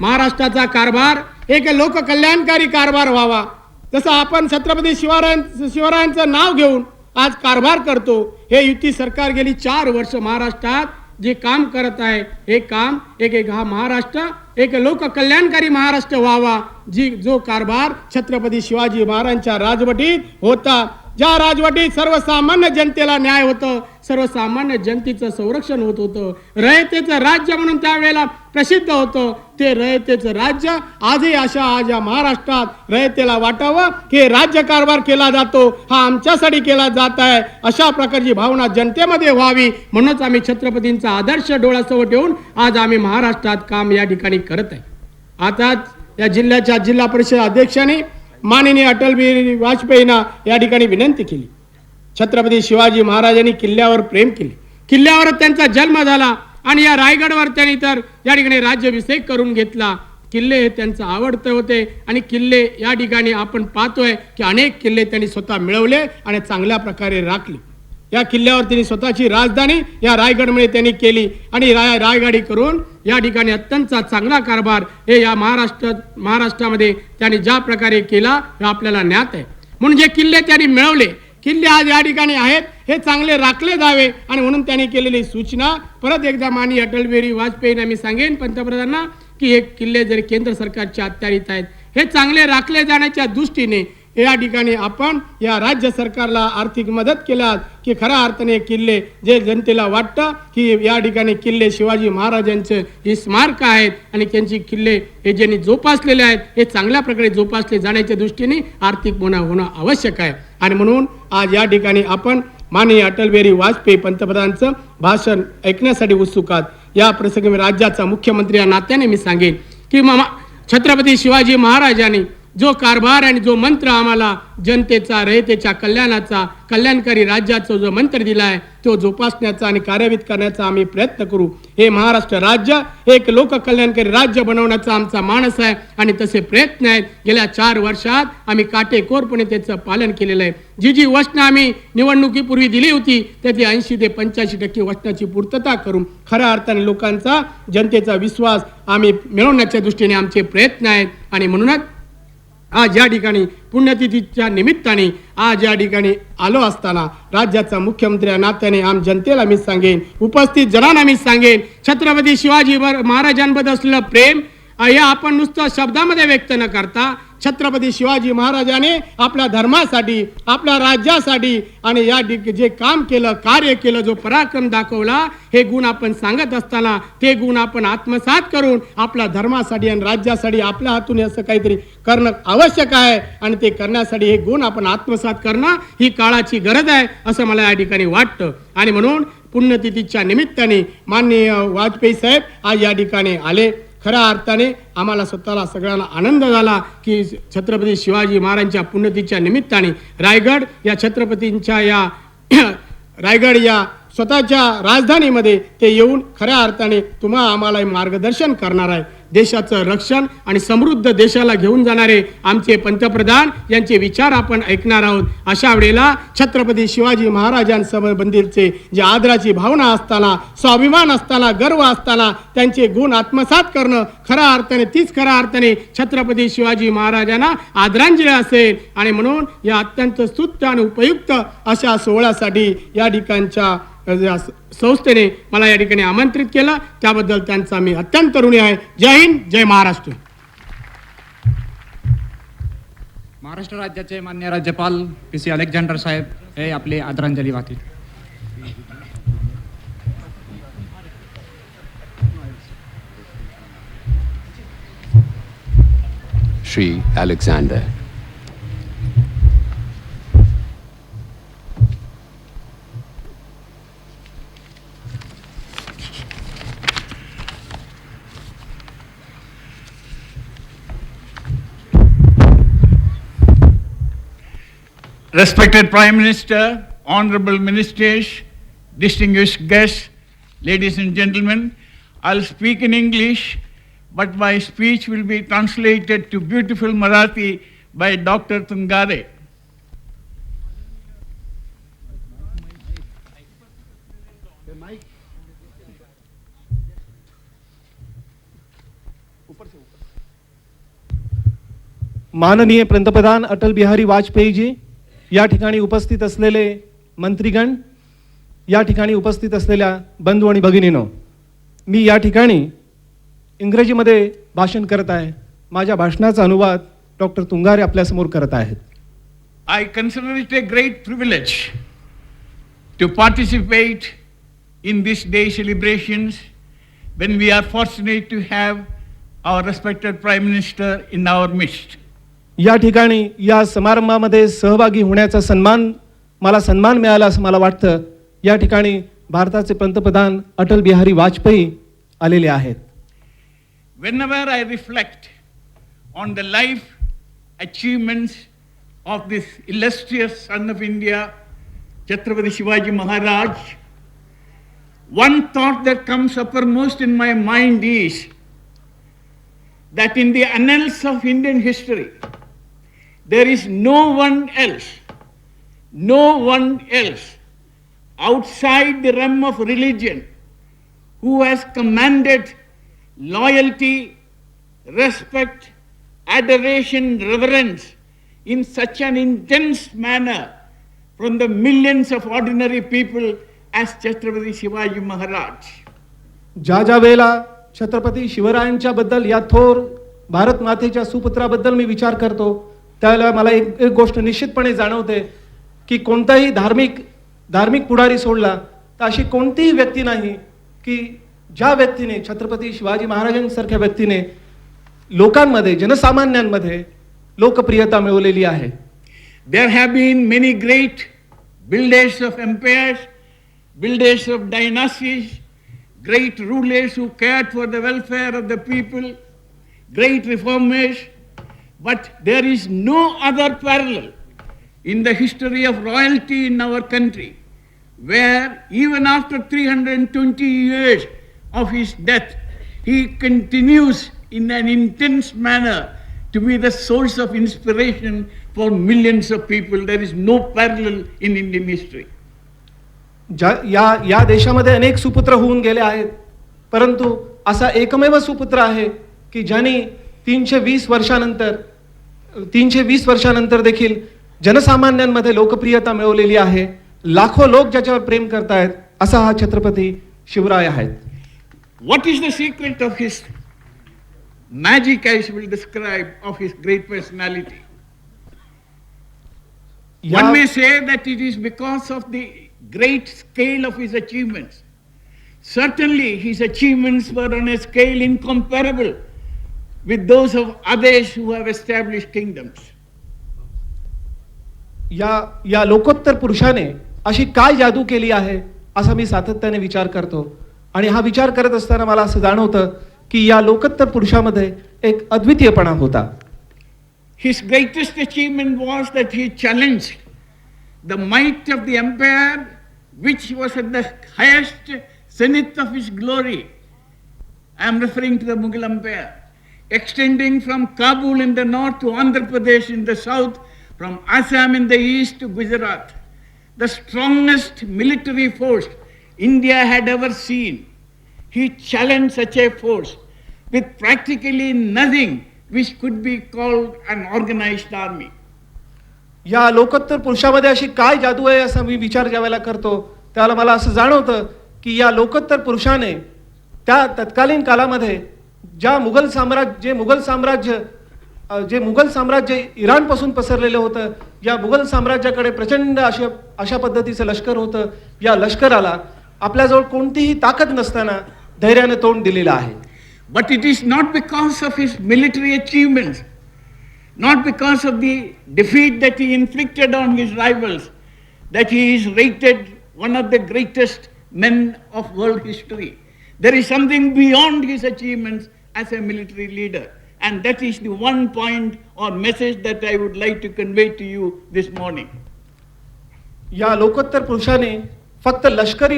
महाराष्ट्राचा कारभार एक लोककल्याणकारी कारभार व्हावा, जसं आपण छत्रपती शिवरायांचं नाव घेऊन आज कारभार करतो. हे युती सरकार गेली 4 वर्ष महाराष्ट्रात जे काम करत आहे, हे काम एक हा महाराष्ट्र एक लोककल्याणकारी महाराष्ट्र व्हावा, जो कारभार छत्रपती शिवाजी महाराजांच्या राजवटीत होता, ज्या राजवटीत सर्वसामान्य जनतेला न्याय होतं, सर्वसामान्य जनतेचं संरक्षण होत होतं, रयतेचं राज्य म्हणून त्यावेळेला प्रसिद्ध होतं. ते रयतेचं राज्य आजही आज या महाराष्ट्रात रयतेला वाटावं की राज्य कारभार केला जातो, हा आमच्यासाठी केला जात आहे, अशा प्रकारची भावना जनतेमध्ये व्हावी म्हणूनच आम्ही छत्रपतींचा आदर्श डोळ्यासमोर ठेवून आज आम्ही महाराष्ट्रात काम या ठिकाणी करत आहे. आता या जिल्ह्याच्या जिल्हा परिषद अध्यक्षांनी माननीय अटल बिहारी वाजपेयींना या ठिकाणी विनंती केली. छत्रपती शिवाजी महाराजांनी किल्ल्यावर प्रेम केले, किल्ल्यावर त्यांचा जन्म झाला आणि या रायगडवर त्यांनी तर या ठिकाणी राज्याभिषेक करून घेतला. किल्ले हे त्यांचं आवडते होते आणि किल्ले या ठिकाणी आपण पाहतोय की अनेक किल्ले त्यांनी स्वतः मिळवले आणि चांगल्या प्रकारे राखले. या किल्ल्यावर त्यांनी स्वतःची राजधानी या रायगडमध्ये त्यांनी केली आणि रायगडी करून या ठिकाणी अत्यंत चांगला कारभार हे या महाराष्ट्रामध्ये त्यांनी ज्या प्रकारे केला हे आपल्याला ज्ञात आहे. म्हणून जे किल्ले त्यांनी मिळवले, किल्ले आज या ठिकाणी आहेत, हे चांगले राखले जावे आणि म्हणून त्यांनी केलेली सूचना परत एकदा माननीय अटल बिहारी वाजपेयींना मी सांगेन पंतप्रधानांना की हे किल्ले जरी केंद्र सरकारच्या अखत्यारीत आहेत, हे चांगले राखले जाण्याच्या दृष्टीने या ठिकाणी आपण या राज्य सरकारला आर्थिक मदत केल्यास की खऱ्या अर्थाने किल्ले जे जनतेला वाटतं की या ठिकाणी किल्ले शिवाजी महाराजांचे ही स्मारक आहेत आणि त्यांची किल्ले हे ज्यांनी जोपासलेले आहेत हे चांगल्या प्रकारे जोपासले जाण्याच्या दृष्टीने आर्थिक होणं आवश्यक आहे. आणि म्हणून आज या ठिकाणी आपण माननीय अटल बिहारी वाजपेयी पंतप्रधानांचं भाषण ऐकण्यासाठी उत्सुक आहात। या प्रसंगी मी राज्याचा मुख्यमंत्री या नात्याने मी सांगेन की छत्रपती शिवाजी महाराजांनी जो कारभार आणि जो मंत्र आम्हाला जनतेचा रयतेच्या कल्याणाचा कल्याणकारी राज्याचा जो मंत्र दिला आहे तो जोपासण्याचा आणि कार्यान्वित करण्याचा आम्ही प्रयत्न करू। हे महाराष्ट्र राज्य एक लोककल्याणकारी राज्य बनवण्याचा आमचा मानस आहे आणि तसे प्रयत्न आहेत। गेल्या 4 वर्षात आम्ही काटेकोरपणे त्याचं पालन केलेलं आहे। जी वचनं आम्ही निवडणुकीपूर्वी दिली होती त्याची 80 ते 85% वचनाची पूर्तता करून खऱ्या अर्थाने लोकांचा जनतेचा विश्वास आम्ही मिळवण्याच्या दृष्टीने आमचे प्रयत्न आहेत। आणि म्हणूनच आज या ठिकाणी पुण्यतिथीच्या निमित्ताने आज या ठिकाणी आलो असताना राज्याचा मुख्यमंत्री या नात्याने आम जनतेला मी सांगेन, उपस्थित जनांना मी सांगेन, छत्रपती शिवाजी महाराजांबद्दल असलेलं प्रेम हे आपण नुसतं शब्दामध्ये व्यक्त न करता छत्रपती शिवाजी महाराजांनी आपल्या धर्मासाठी आपल्या राज्यासाठी आणि या जे काम केलं कार्य केलं जो पराक्रम दाखवला हे गुण आपण सांगत असताना ते गुण आपण आत्मसात करून आपल्या धर्मासाठी आणि राज्यासाठी आपल्या हातून असं काहीतरी करणं आवश्यक आहे आणि ते करण्यासाठी हे गुण आपण आत्मसात करणं ही काळाची गरज आहे असं मला या ठिकाणी वाटतं। आणि म्हणून पुण्यतिथीच्या निमित्ताने माननीय वाजपेयी साहेब आज या ठिकाणी आले। खऱ्या अर्थाने आम्हाला स्वतःला सगळ्यांना आनंद झाला की छत्रपती शिवाजी महाराजांच्या पुण्यतिथीच्या निमित्ताने रायगड या छत्रपतींच्या या रायगड या स्वतःच्या राजधानीमध्ये ते येऊन खऱ्या अर्थाने आम्हाला मार्गदर्शन करणार आहे। देशाचं रक्षण आणि समृद्ध देशाला घेऊन जाणारे आमचे पंतप्रधान यांचे विचार आपण ऐकणार आहोत। अशा वेळेला छत्रपती शिवाजी महाराजांसंबंधीचे जे आदराची भावना असताना स्वाभिमान असताना गर्व असताना त्यांचे गुण आत्मसात करणं खऱ्या अर्थाने तीच खऱ्या अर्थाने छत्रपती शिवाजी महाराजांना आदरांजली असेल। आणि म्हणून या अत्यंत स्तुत्य आणि उपयुक्त अशा सोहळ्यासाठी या ठिकाणच्या संस्थेने मला या ठिकाणी आमंत्रित केलं त्याबद्दल त्यांचा मी अत्यंत ऋणी आहे। जय हिंद, जय महाराष्ट्र। महाराष्ट्र राज्याचे मान्य राज्यपाल PC अलेक्झांडर साहेब हे आपली आदरांजली वाहतील। Shri Alexander. Respected Prime Minister, honorable ministers, distinguished guests, ladies and gentlemen, I'll speak in English, but my speech will be translated to beautiful Marathi by Dr. Tungare. माननीय पंतप्रधान अटल बिहारी वाजपेयी जी, या ठिकाणी उपस्थित असलेले मंत्रीगण, या ठिकाणी उपस्थित असलेल्या बंधू आणि भगिनींनो, मी या ठिकाणी इंग्रजीमध्ये भाषण करत आहे। माझ्या भाषणाचा अनुवाद डॉक्टर तुंगारे आपल्यासमोर करत आहेत। I consider it a great privilege to participate in this day celebrations when we are fortunate to have our respected Prime Minister in our midst. या ठिकाणी या समारंभामध्ये सहभागी होण्याचा सन्मान मिळाला असं मला वाटतं। या ठिकाणी भारताचे पंतप्रधान अटल बिहारी वाजपेयी आलेले आहेत। Whenever I reflect on the life achievements of this illustrious son of India, Chhatrapati Shivaji Maharaj, one thought that comes uppermost in my mind is that in the annals of Indian history, there is no one else outside the realm of religion who has commanded loyalty, respect, adoration, reverence in such an intense manner from the millions of ordinary people as Chhatrapati Shivaji Maharaj. ज्या वेळेला छत्रपती शिवरायांच्या बद्दल या थोर भारत मातेच्या सुपुत्राबद्दल मी विचार करतो त्यावेळेला मला एक गोष्ट निश्चितपणे जाणवते की कोणताही धार्मिक पुढारी सोडला तर अशी कोणतीही व्यक्ती नाही की ज्या व्यक्तीने छत्रपती शिवाजी महाराजांसारख्या व्यक्तीने लोकांमध्ये जनसामान्यांमध्ये लोकप्रियता मिळवलेली आहे। There have been many great builders of empires, builders of dynasties, great rulers who cared for the welfare of the people, great reformers, but there is no other parallel in the history of royalty in our country, where even after 320 years of his death, he continues in an intense manner to be the source of inspiration for millions of people. There is no parallel in Indian history. या देशामध्ये अनेक सुपुत्र होऊन गेले आहेत, परंतु असा एकमेव सुपुत्र आहे की ज्यांनी 320 वर्षानंतर देखील जनसामान्यांमध्ये लोकप्रियता मिळवलेली आहे. लाखो लोक ज्याच्यावर प्रेम करतायत असा हा छत्रपती शिवराय आहेत. What is the secret of his magic, I will describe, of his great personality? One may say that it is because of the great scale of his achievements. Certainly his achievements were on a scale incomparable with those of others who have established kingdoms. या लोकोत्तर पुरुषाने अशी काय जादू केली आहे असा मी सातत्याने विचार करतो, आणि हा विचार करत असताना मला असं जाणवतं की या लोकोत्तर पुरुषामध्ये एक अद्वितीयपणा होता. His greatest achievement was that he challenged the might of the empire, which was at the highest zenith of his glory. I am referring to the Mughal Empire, extending from Kabul in the north to Andhra Pradesh in the south, from Assam in the east to Gujarat. The strongest military force India had ever seen. He challenged such a force with practically nothing which could be called an organized army. या लोकोत्तर पुरुषामध्ये अशी काय जादू आहे असा मी विचार ज्यावेळेला करतो त्यावेळेला मला असं जाणवतं की या लोकोत्तर पुरुषाने त्या तत्कालीन कालामध्ये जे मुघल साम्राज्य इराणपासून पसरलेलं होतं, या मुघल साम्राज्याकडे प्रचंड अशा पद्धतीचं लष्कर होतं. या लष्कराला आपल्याजवळ कोणतीही ताकद नसताना धैर्याने तोंड दिलेलं आहे. But it is not because of his military achievements, not because of the defeat that he inflicted on his rivals, that he is rated one of the greatest men of world history. There is something beyond his achievements as a military leader, and that is the one point or message that I would like to convey to you this morning. या लोकोत्तर पुरुषाने फक्त लष्करी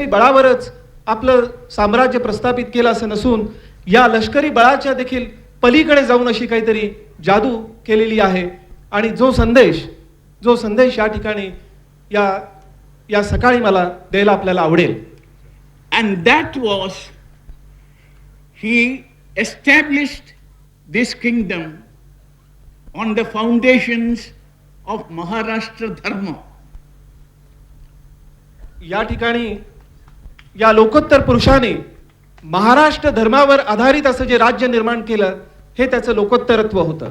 बळावरच आपलं साम्राज्य प्रस्थापित केलं असं नसून या लष्करी बळाच्या देखील पलीकडे जाऊन अशी काहीतरी जादू केलेली आहे. आणि जो संदेश या ठिकाणी या सकाळी मला द्यायला आपल्याला आवडेल. And that was, he established this kingdom on the foundations of Maharashtra Dharma. या ठिकाणी या लोकोत्तर पुरुषाने महाराष्ट्र धर्मावर आधारित असं जे राज्य निर्माण केलं हे त्याचं लोकोत्तरत्व होतं.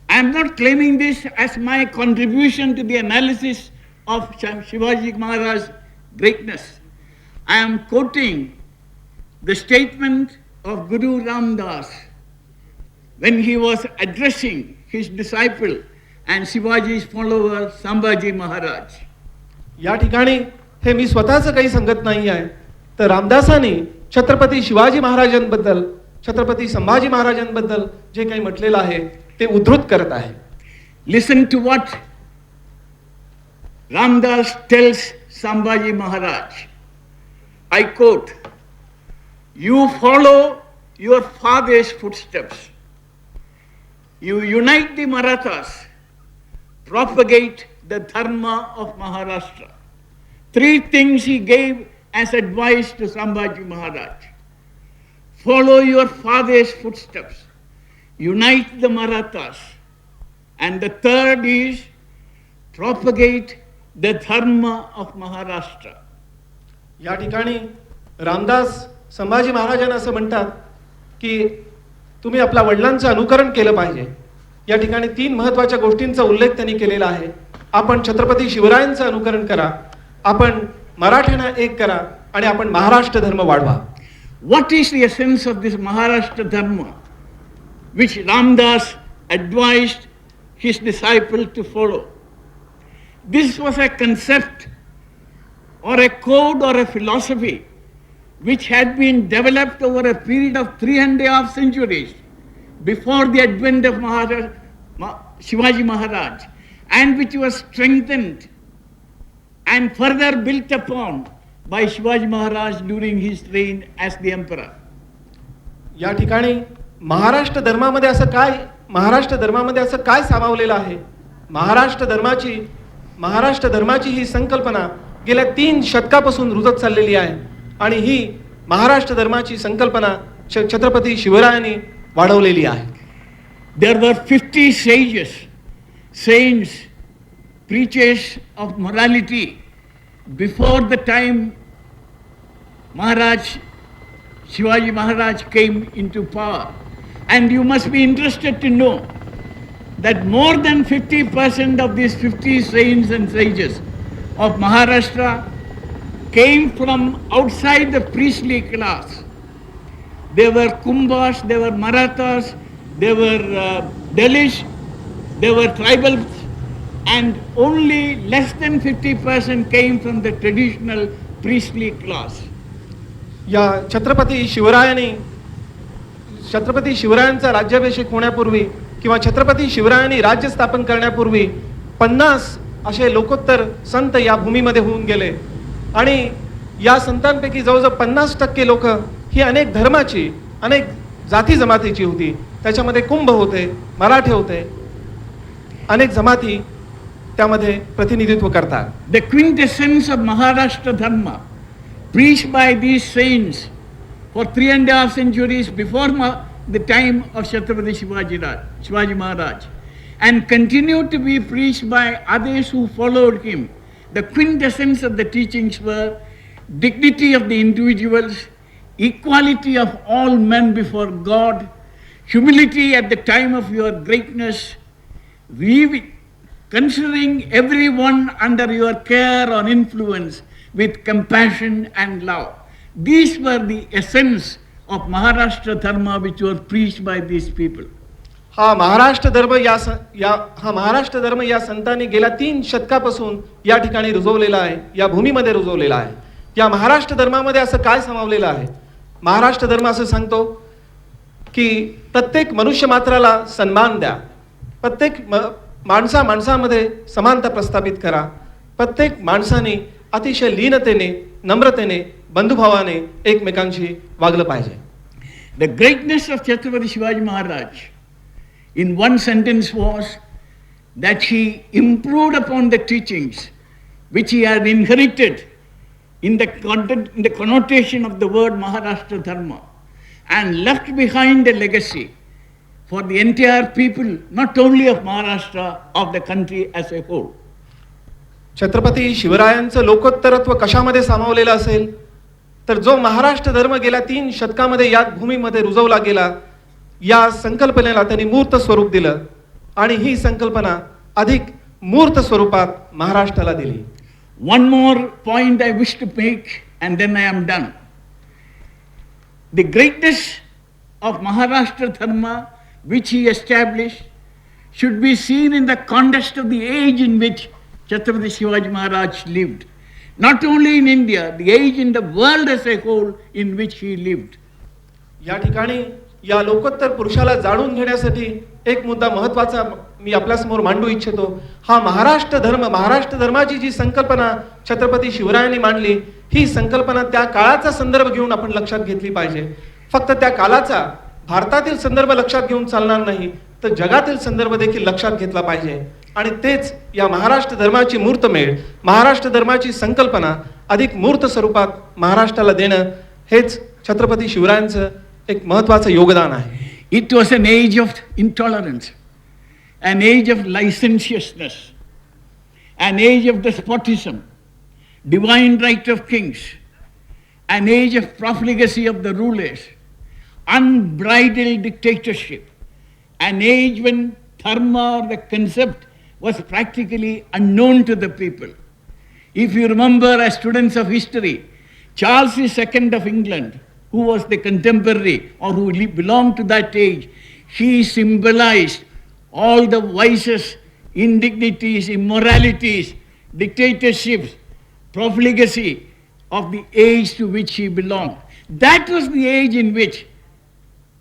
I am not claiming this as my contribution to the analysis of Shivaji Maharaj's greatness. I am quoting the statement of Guru Ram Das when he was addressing his disciple and Shivaji's follower Sambhaji Maharaj. या ठिकाणी हे मी स्वतःच काही सांगत नाही आहे, तर रामदासांनी छत्रपती शिवाजी महाराजांबद्दल, छत्रपती संभाजी महाराजांबद्दल जे काही म्हटलेलं आहे ते उद्धृत करत आहे. Listen to what Ramdas tells Sambhaji Maharaj. I quote, "You follow your father's footsteps. You unite the Marathas, propagate the dharma of Maharashtra." 3 things he gave as advice to Sambhaji Maharaj. Follow your father's footsteps. Unite the Marathas. And the third is propagate the dharma of Maharashtra. या ठिकाणी रामदास संभाजी महाराजांना असं म्हणतात की तुम्ही आपल्या वडिलांचं अनुकरण केलं पाहिजे. या ठिकाणी 3 महत्त्वाच्या गोष्टींचा उल्लेख त्यांनी केलेला आहे. आपण छत्रपती शिवरायांचं अनुकरण करा, आपण मराठ्यांना एक करा आणि आपण महाराष्ट्र धर्म वाढवा. What is the essence of this Maharashtra Dharma which Ramdas advised his disciple to follow? This was a concept or a code or a philosophy which had been developed over a period of 3.5 centuries before the advent of Shivaji Maharaj, and which was strengthened and further built upon by Shivaji Maharaj during his reign as the emperor. या ठिकाणी महाराष्ट्र धर्मामध्ये असं काय सामावलेलं आहे? महाराष्ट्र धर्माची ही संकल्पना गेल्या 3 शतकापासून रुजत चाललेली आहे आणि ही महाराष्ट्र धर्माची संकल्पना छत्रपती शिवरायांनी वाढवलेली आहे. There were 50 sages, saints, preachers of morality before the time Shivaji Maharaj came into power. And you must be interested to know that more than 50% of these 50 saints and sages of Maharashtra came from outside the priestly class. They were Kumbhas, they were Marathas, they were Dalits, they were tribals, and only less than 50% came from the traditional priestly class. या छत्रपती शिवरायांचा राज्याभिषेक होण्यापूर्वी किंवा छत्रपती शिवरायांनी राज्य स्थापन करण्यापूर्वी 50 असे लोकोत्तर संत या भूमीमध्ये होऊन गेले आणि या संतांपैकी जवळजवळ 50% लोक ही अनेक धर्माची, अनेक जाती जमातीची होती. त्याच्यामध्ये कुंभ होते, मराठे होते, अनेक जमाती त्यामध्ये प्रतिनिधित्व करतात. The quintessence of Maharashtra Dharma preached by these saints for 3.5 centuries before the time of Chhatrapati Shivaji Maharaj, and continued to be preached by others who followed him. The quintessence of the teachings were dignity of the individuals, equality of all men before God, humility at the time of your greatness, considering everyone under your care or influence with compassion and love. These were the essence of Maharashtra Dharma which was preached by these people. हा महाराष्ट्र धर्म या संतांनी गेल्या 3 शतकापासून या ठिकाणी रुजवलेला आहे, या भूमीमध्ये रुजवलेला आहे. या महाराष्ट्र धर्मामध्ये असं काय समावलेलं आहे? महाराष्ट्र धर्म असं सांगतो की प्रत्येक मनुष्य मात्राला सन्मान द्या, प्रत्येक माणसामध्ये समानता प्रस्थापित करा, प्रत्येक माणसाने अतिशय लीनतेने, नम्रतेने, बंधुभावाने एकमेकांशी वागलं पाहिजे. The greatness of Chhatrapati Shivaji Maharaj in one sentence was that he improved upon the teachings which he had inherited in the connotation of the word Maharashtra Dharma, and left behind a legacy for the entire people, not only of Maharashtra, of the country as a whole. Chhatrapati शिवरायांचं लोकोत्तरत्व कशामध्ये सामावलेलं असेल तर जो महाराष्ट्र धर्म गेल्या 3 शतकामध्ये या भूमीमध्ये रुजवला गेला, या संकल्पनेला त्यांनी मूर्त स्वरूप दिलं आणि ही संकल्पना अधिक मूर्त स्वरूपात महाराष्ट्राला दिली. One more point I wish to make and then I am done. The greatness of Maharashtra Dharma which he established should be seen in the context of the age in which Chhatrapati Shivaji Maharaj lived. Not only in India, the age in the world as a whole in which he lived. या ठिकाणी या लोकोत्तर पुरुषाला जाणून घेण्यासाठी एक मुद्दा महत्त्वाचा मी आपल्यासमोर मांडू इच्छितो. हा महाराष्ट्र धर्माची जी संकल्पना छत्रपती शिवरायांनी मांडली, ही संकल्पना त्या काळाचा संदर्भ घेऊन आपण लक्षात घेतली पाहिजे. फक्त त्या काळाचा भारतातील संदर्भ लक्षात घेऊन चालणार नाही, तर जगातील संदर्भ देखील लक्षात घेतला पाहिजे. आणि तेच या महाराष्ट्र धर्माची मूर्तमेढ, महाराष्ट्र धर्माची संकल्पना अधिक मूर्त स्वरूपात महाराष्ट्राला देणं हेच छत्रपती शिवरायांचं एक महत्त्वाचं योगदान आहे. It was an age of intolerance, an age of licentiousness, an age of despotism, divine right of kings, an age of profligacy of the rulers, unbridled dictatorship, an age when dharma or the concept was practically unknown to the people. If you remember as students of history, Charles II of England, who was the contemporary or who belonged to that age, he symbolized all the vices, indignities, immoralities dictatorships, profligacy of the age to which he belonged. That was the age in which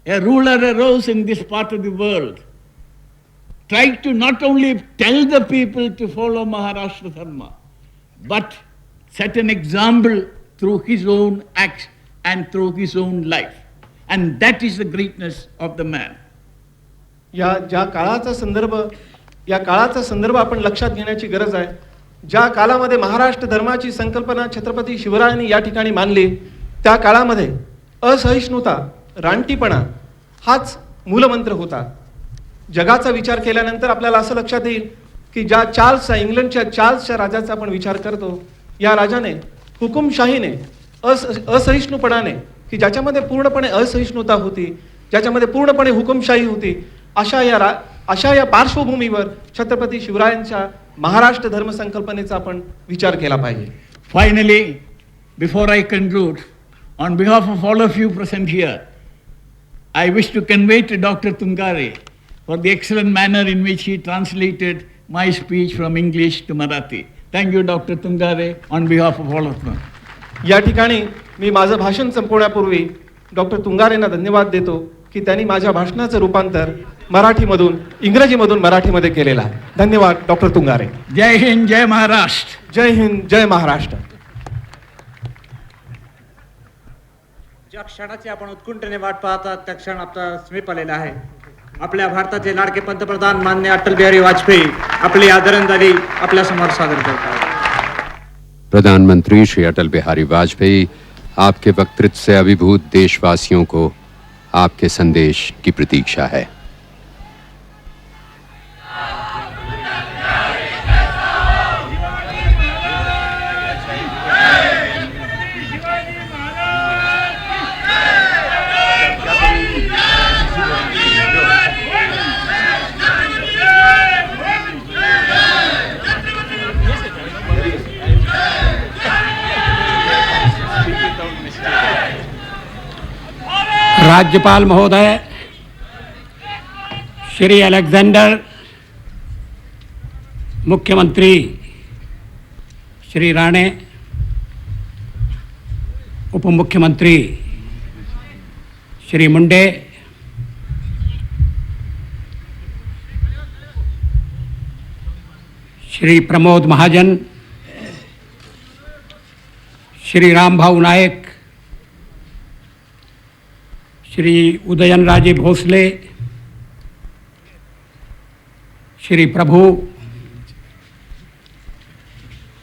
a ruler arose in this part of the world, tried to not only tell the people to follow Maharashtra Dharma, but set an example through his own acts and through his own life. And that is the greatness of the man. या काळाचा संदर्भ आपण लक्षात घेण्याची गरज आहे. ज्या काळामध्ये महाराष्ट्र धर्माची संकल्पना छत्रपती शिवरायांनी या ठिकाणी मानली, त्या काळामध्ये असहिष्णुता, रानटीपणा हाच मूलमंत्र होता. जगाचा विचार केल्यानंतर आपल्याला असं लक्षात येईल की ज्या इंग्लंडच्या चार्ल्सच्या राजाचा आपण विचार करतो, या राजाने हुकुमशाहीने असहिष्णुपणाने, की ज्याच्यामध्ये पूर्णपणे असहिष्णुता होती, ज्याच्यामध्ये पूर्णपणे हुकुमशाही होती, अशा या पार्श्वभूमीवर छत्रपती शिवरायांच्या महाराष्ट्र धर्म संकल्पनेचा आपण विचार केला पाहिजे. Finally, before I conclude, on behalf of all of you present here, I wish to convey to Dr. Tungare for the excellent manner in which he translated my speech from English to Marathi. Thank you, Dr. Tungare, on behalf of all of them. या ठिकाणी मी माझं भाषण संपवण्यापूर्वी doctor तुंगारेंना धन्यवाद देतो की त्यांनी माझ्या भाषणाचं रूपांतर इंग्रजीमधून मराठीमध्ये केलेलं आहे. धन्यवाद डॉक्टर तुंगारे. जय हिंद, जय महाराष्ट्र. जय हिंद, जय महाराष्ट्र. ज्या क्षणाची आपण उत्कंठेने वाट पाहतात त्या क्षण आपला समीप आलेला आहे. आपल्या भारताचे लाडके पंतप्रधान माननीय अटल बिहारी वाजपेयी आपली आदरांजली आपल्या समोर सादर करतात. प्रधानमंत्री श्री अटल बिहारी वाजपेयी, आपके वक्तृत्व से अभिभूत देशवासियों को आपके संदेश की प्रतीक्षा है. राज्यपाल महोदय श्री अलेक्जेंडर, मुख्यमंत्री श्री राणे, उप मुख्यमंत्री श्री मुंडे, श्री प्रमोद महाजन, श्री रामभाऊ नायक, श्री उदयनराजे भोसले, श्री प्रभु,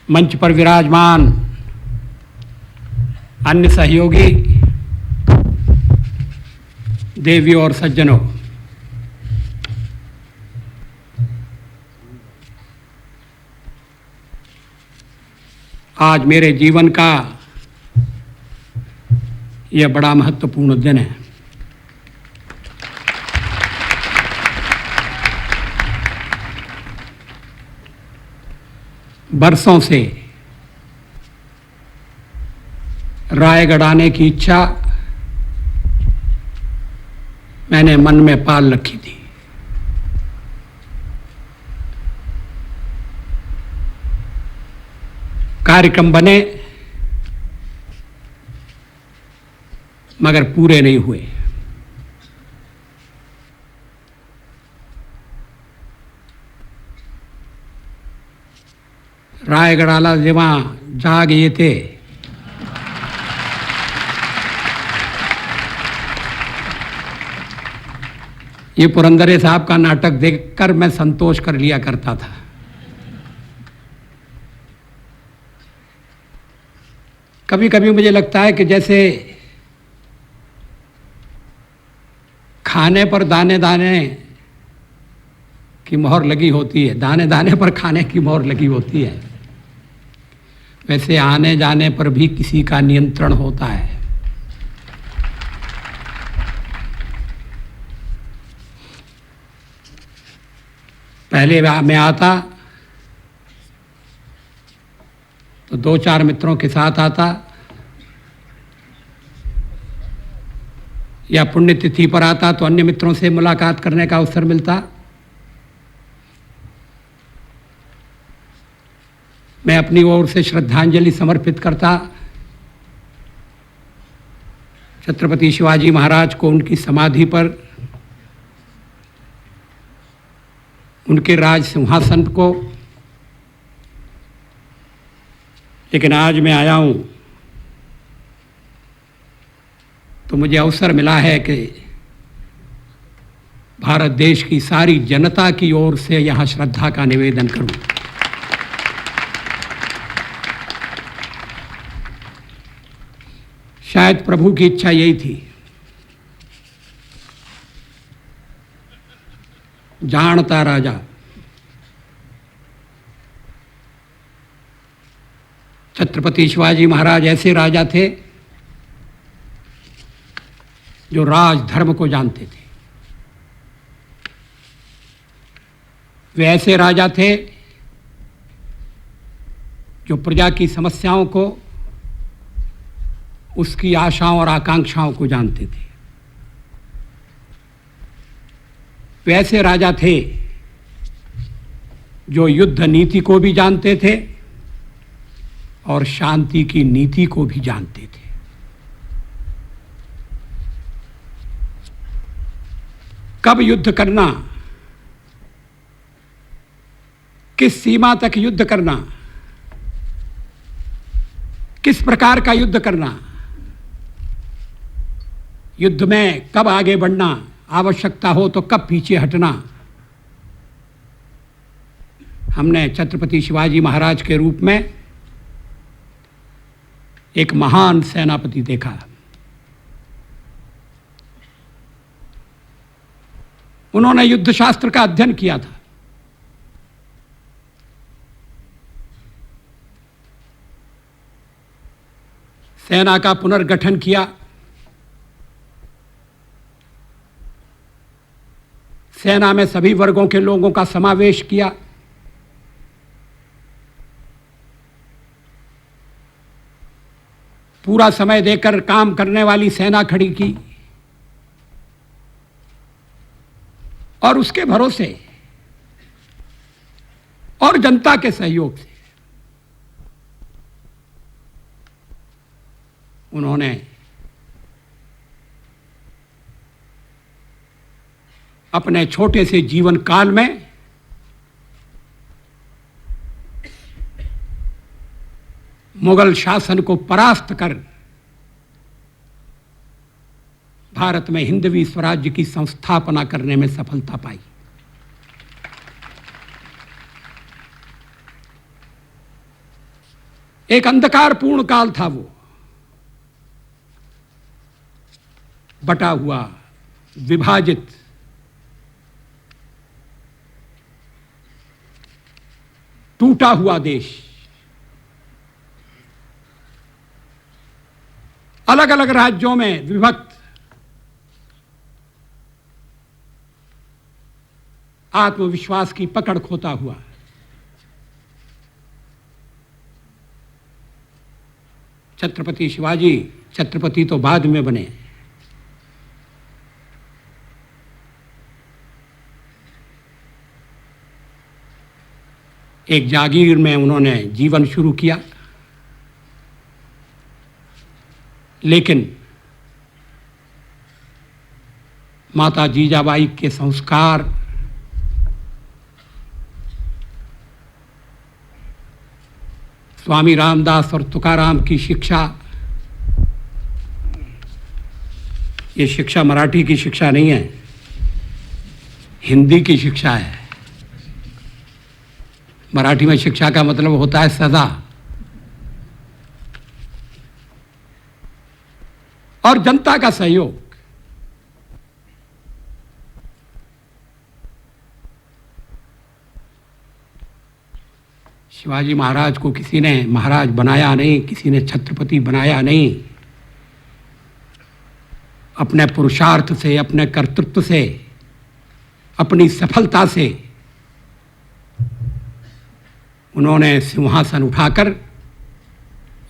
मंच पर विराजमान अन्य सहयोगी, देवियों और सज्जनों, आज मेरे जीवन का यह बड़ा महत्वपूर्ण दिन है. बरसों से रायगढ़ आने की इच्छा मैंने मन में पाल रखी थी. कार्यक्रम बने मगर पूरे नहीं हुए. रायगडाला जेव्हा जाग येते ये पुरंदरे साहब का नाटक देखकर मैं संतोष कर लिया करता था. कभी कभी मुझे लगता है कि जैसे खाने पर दाने दाने की मोहर लगी होती है, दाने दाने पर खाने की मोहर लगी होती है, वैसे आने जाने पर भी किसी का नियंत्रण होता है. पहले मैं आता तो 2-4 मित्रों के साथ आता, या पुण्यतिथि पर आता तो अन्य मित्रों से मुलाकात करने का अवसर मिलता. मैं अपनी ओर से श्रद्धांजलि समर्पित करता छत्रपति शिवाजी महाराज को, उनकी समाधि पर, उनके राज सिंहासन को। लेकिन आज मैं आया हूं तो मुझे अवसर मिला है कि भारत देश की सारी जनता की ओर से यहां श्रद्धा का निवेदन करूं। शायद प्रभु की इच्छा यही थी, जानता राजा। छत्रपति शिवाजी महाराज ऐसे राजा थे जो राज धर्म को जानते थे। वे ऐसे राजा थे जो प्रजा की समस्याओं को, उसकी आशाओं और आकांक्षाओं को जानते थे। वे ऐसे राजा थे जो युद्ध नीति को भी जानते थे और शांति की नीति को भी जानते थे। कब युद्ध करना, किस सीमा तक युद्ध करना, किस प्रकार का युद्ध करना, युद्ध में कब आगे बढ़ना, आवश्यकता हो तो कब पीछे हटना, हमने छत्रपति शिवाजी महाराज के रूप में एक महान सेनापति देखा। उन्होंने युद्ध शास्त्र का अध्ययन किया था। सेना का पुनर्गठन किया, सेना में सभी वर्गों के लोगों का समावेश किया, पूरा समय देकर काम करने वाली सेना खड़ी की और उसके भरोसे और जनता के सहयोग से उन्होंने अपने छोटे से जीवन काल में मुगल शासन को परास्त कर भारत में हिंदवी स्वराज्य की संस्थापना करने में सफलता पाई। एक अंधकारपूर्ण काल था वो, बटा हुआ, विभाजित, टूटा हुआ देश, अलग अलग राज्यों में विभक्त, आत्मविश्वास की पकड़ खोता हुआ। छत्रपति शिवाजी छत्रपति तो बाद में बने, एक जागीर में उन्होंने जीवन शुरू किया, लेकिन माता जीजाबाई के संस्कार, स्वामी रामदास और तुकाराम की शिक्षा, ये शिक्षा मराठी की शिक्षा नहीं है, हिंदी की शिक्षा है। मराठी में शिक्षा का मतलब होता है सजा, और जनता का सहयोग। शिवाजी महाराज को किसी ने महाराज बनाया नहीं, किसी ने छत्रपति बनाया नहीं। अपने पुरुषार्थ से, अपने कर्तृत्व से, अपनी सफलता से उन्होंने सिंहासन उठाकर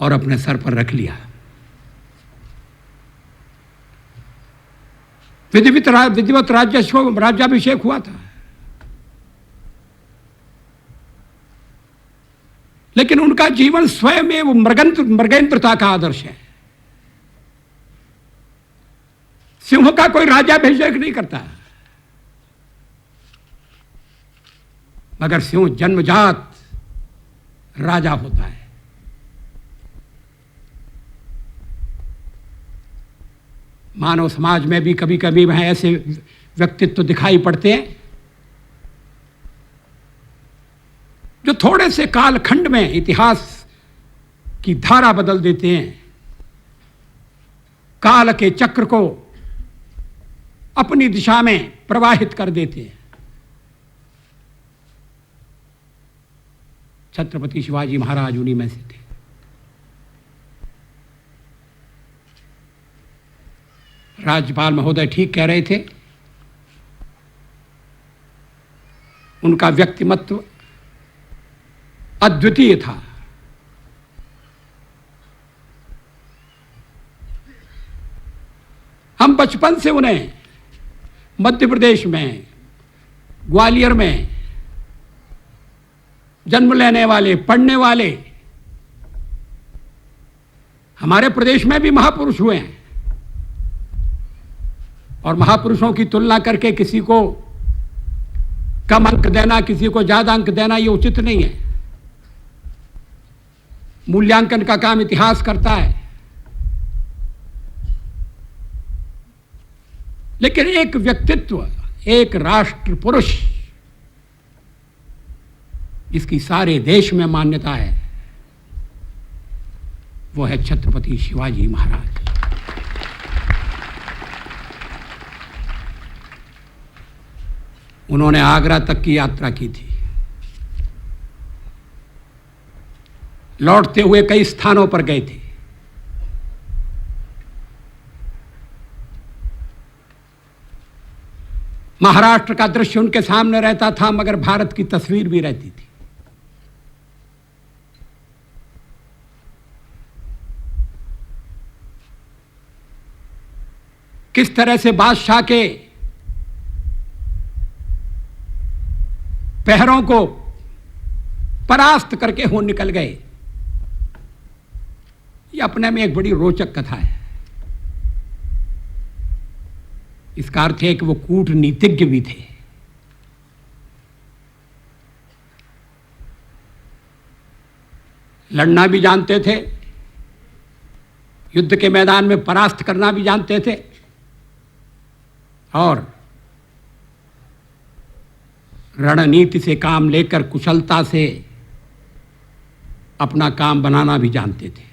और अपने सर पर रख लिया। विधिवत राज्याभिषेक हुआ था। लेकिन उनका जीवन स्वयं में वो मृगेंद्रता का आदर्श है। सिंह का कोई राज्याभिषेक नहीं करता, मगर सिंह जन्मजात राजा होता है। मानव समाज में भी कभी कभी वहां ऐसे व्यक्तित्व दिखाई पड़ते हैं जो थोड़े से कालखंड में इतिहास की धारा बदल देते हैं, काल के चक्र को अपनी दिशा में प्रवाहित कर देते हैं। छत्रपति शिवाजी महाराज उन्हीं में से थे। राज्यपाल महोदय ठीक कह रहे थे, उनका व्यक्तिमत्व अद्वितीय था। हम बचपन से उन्हें मध्य प्रदेश में, ग्वालियर में जन्म लेने वाले, पढ़ने वाले, हमारे प्रदेश में भी महापुरुष हुए हैं, और महापुरुषों की तुलना करके किसी को कम अंक देना, किसी को ज्यादा अंक देना, ये उचित नहीं है। मूल्यांकन का काम इतिहास करता है। लेकिन एक व्यक्तित्व, एक राष्ट्र पुरुष जिसकी सारे देश में मान्यता है, वो है छत्रपति शिवाजी महाराज। उन्होंने आगरा तक की यात्रा की थी। लौटते हुए कई स्थानों पर गए थे। महाराष्ट्र का दृश्य उनके सामने रहता था, मगर भारत की तस्वीर भी रहती थी। किस तरह से बादशाह के पहरों को परास्त करके वो निकल गए, ये अपने में एक बड़ी रोचक कथा है। इसका अर्थ है कि वो कूटनीतिज्ञ भी थे। लड़ना भी जानते थे, युद्ध के मैदान में परास्त करना भी जानते थे, और रणनीति से काम लेकर कुशलता से अपना काम बनाना भी जानते थे।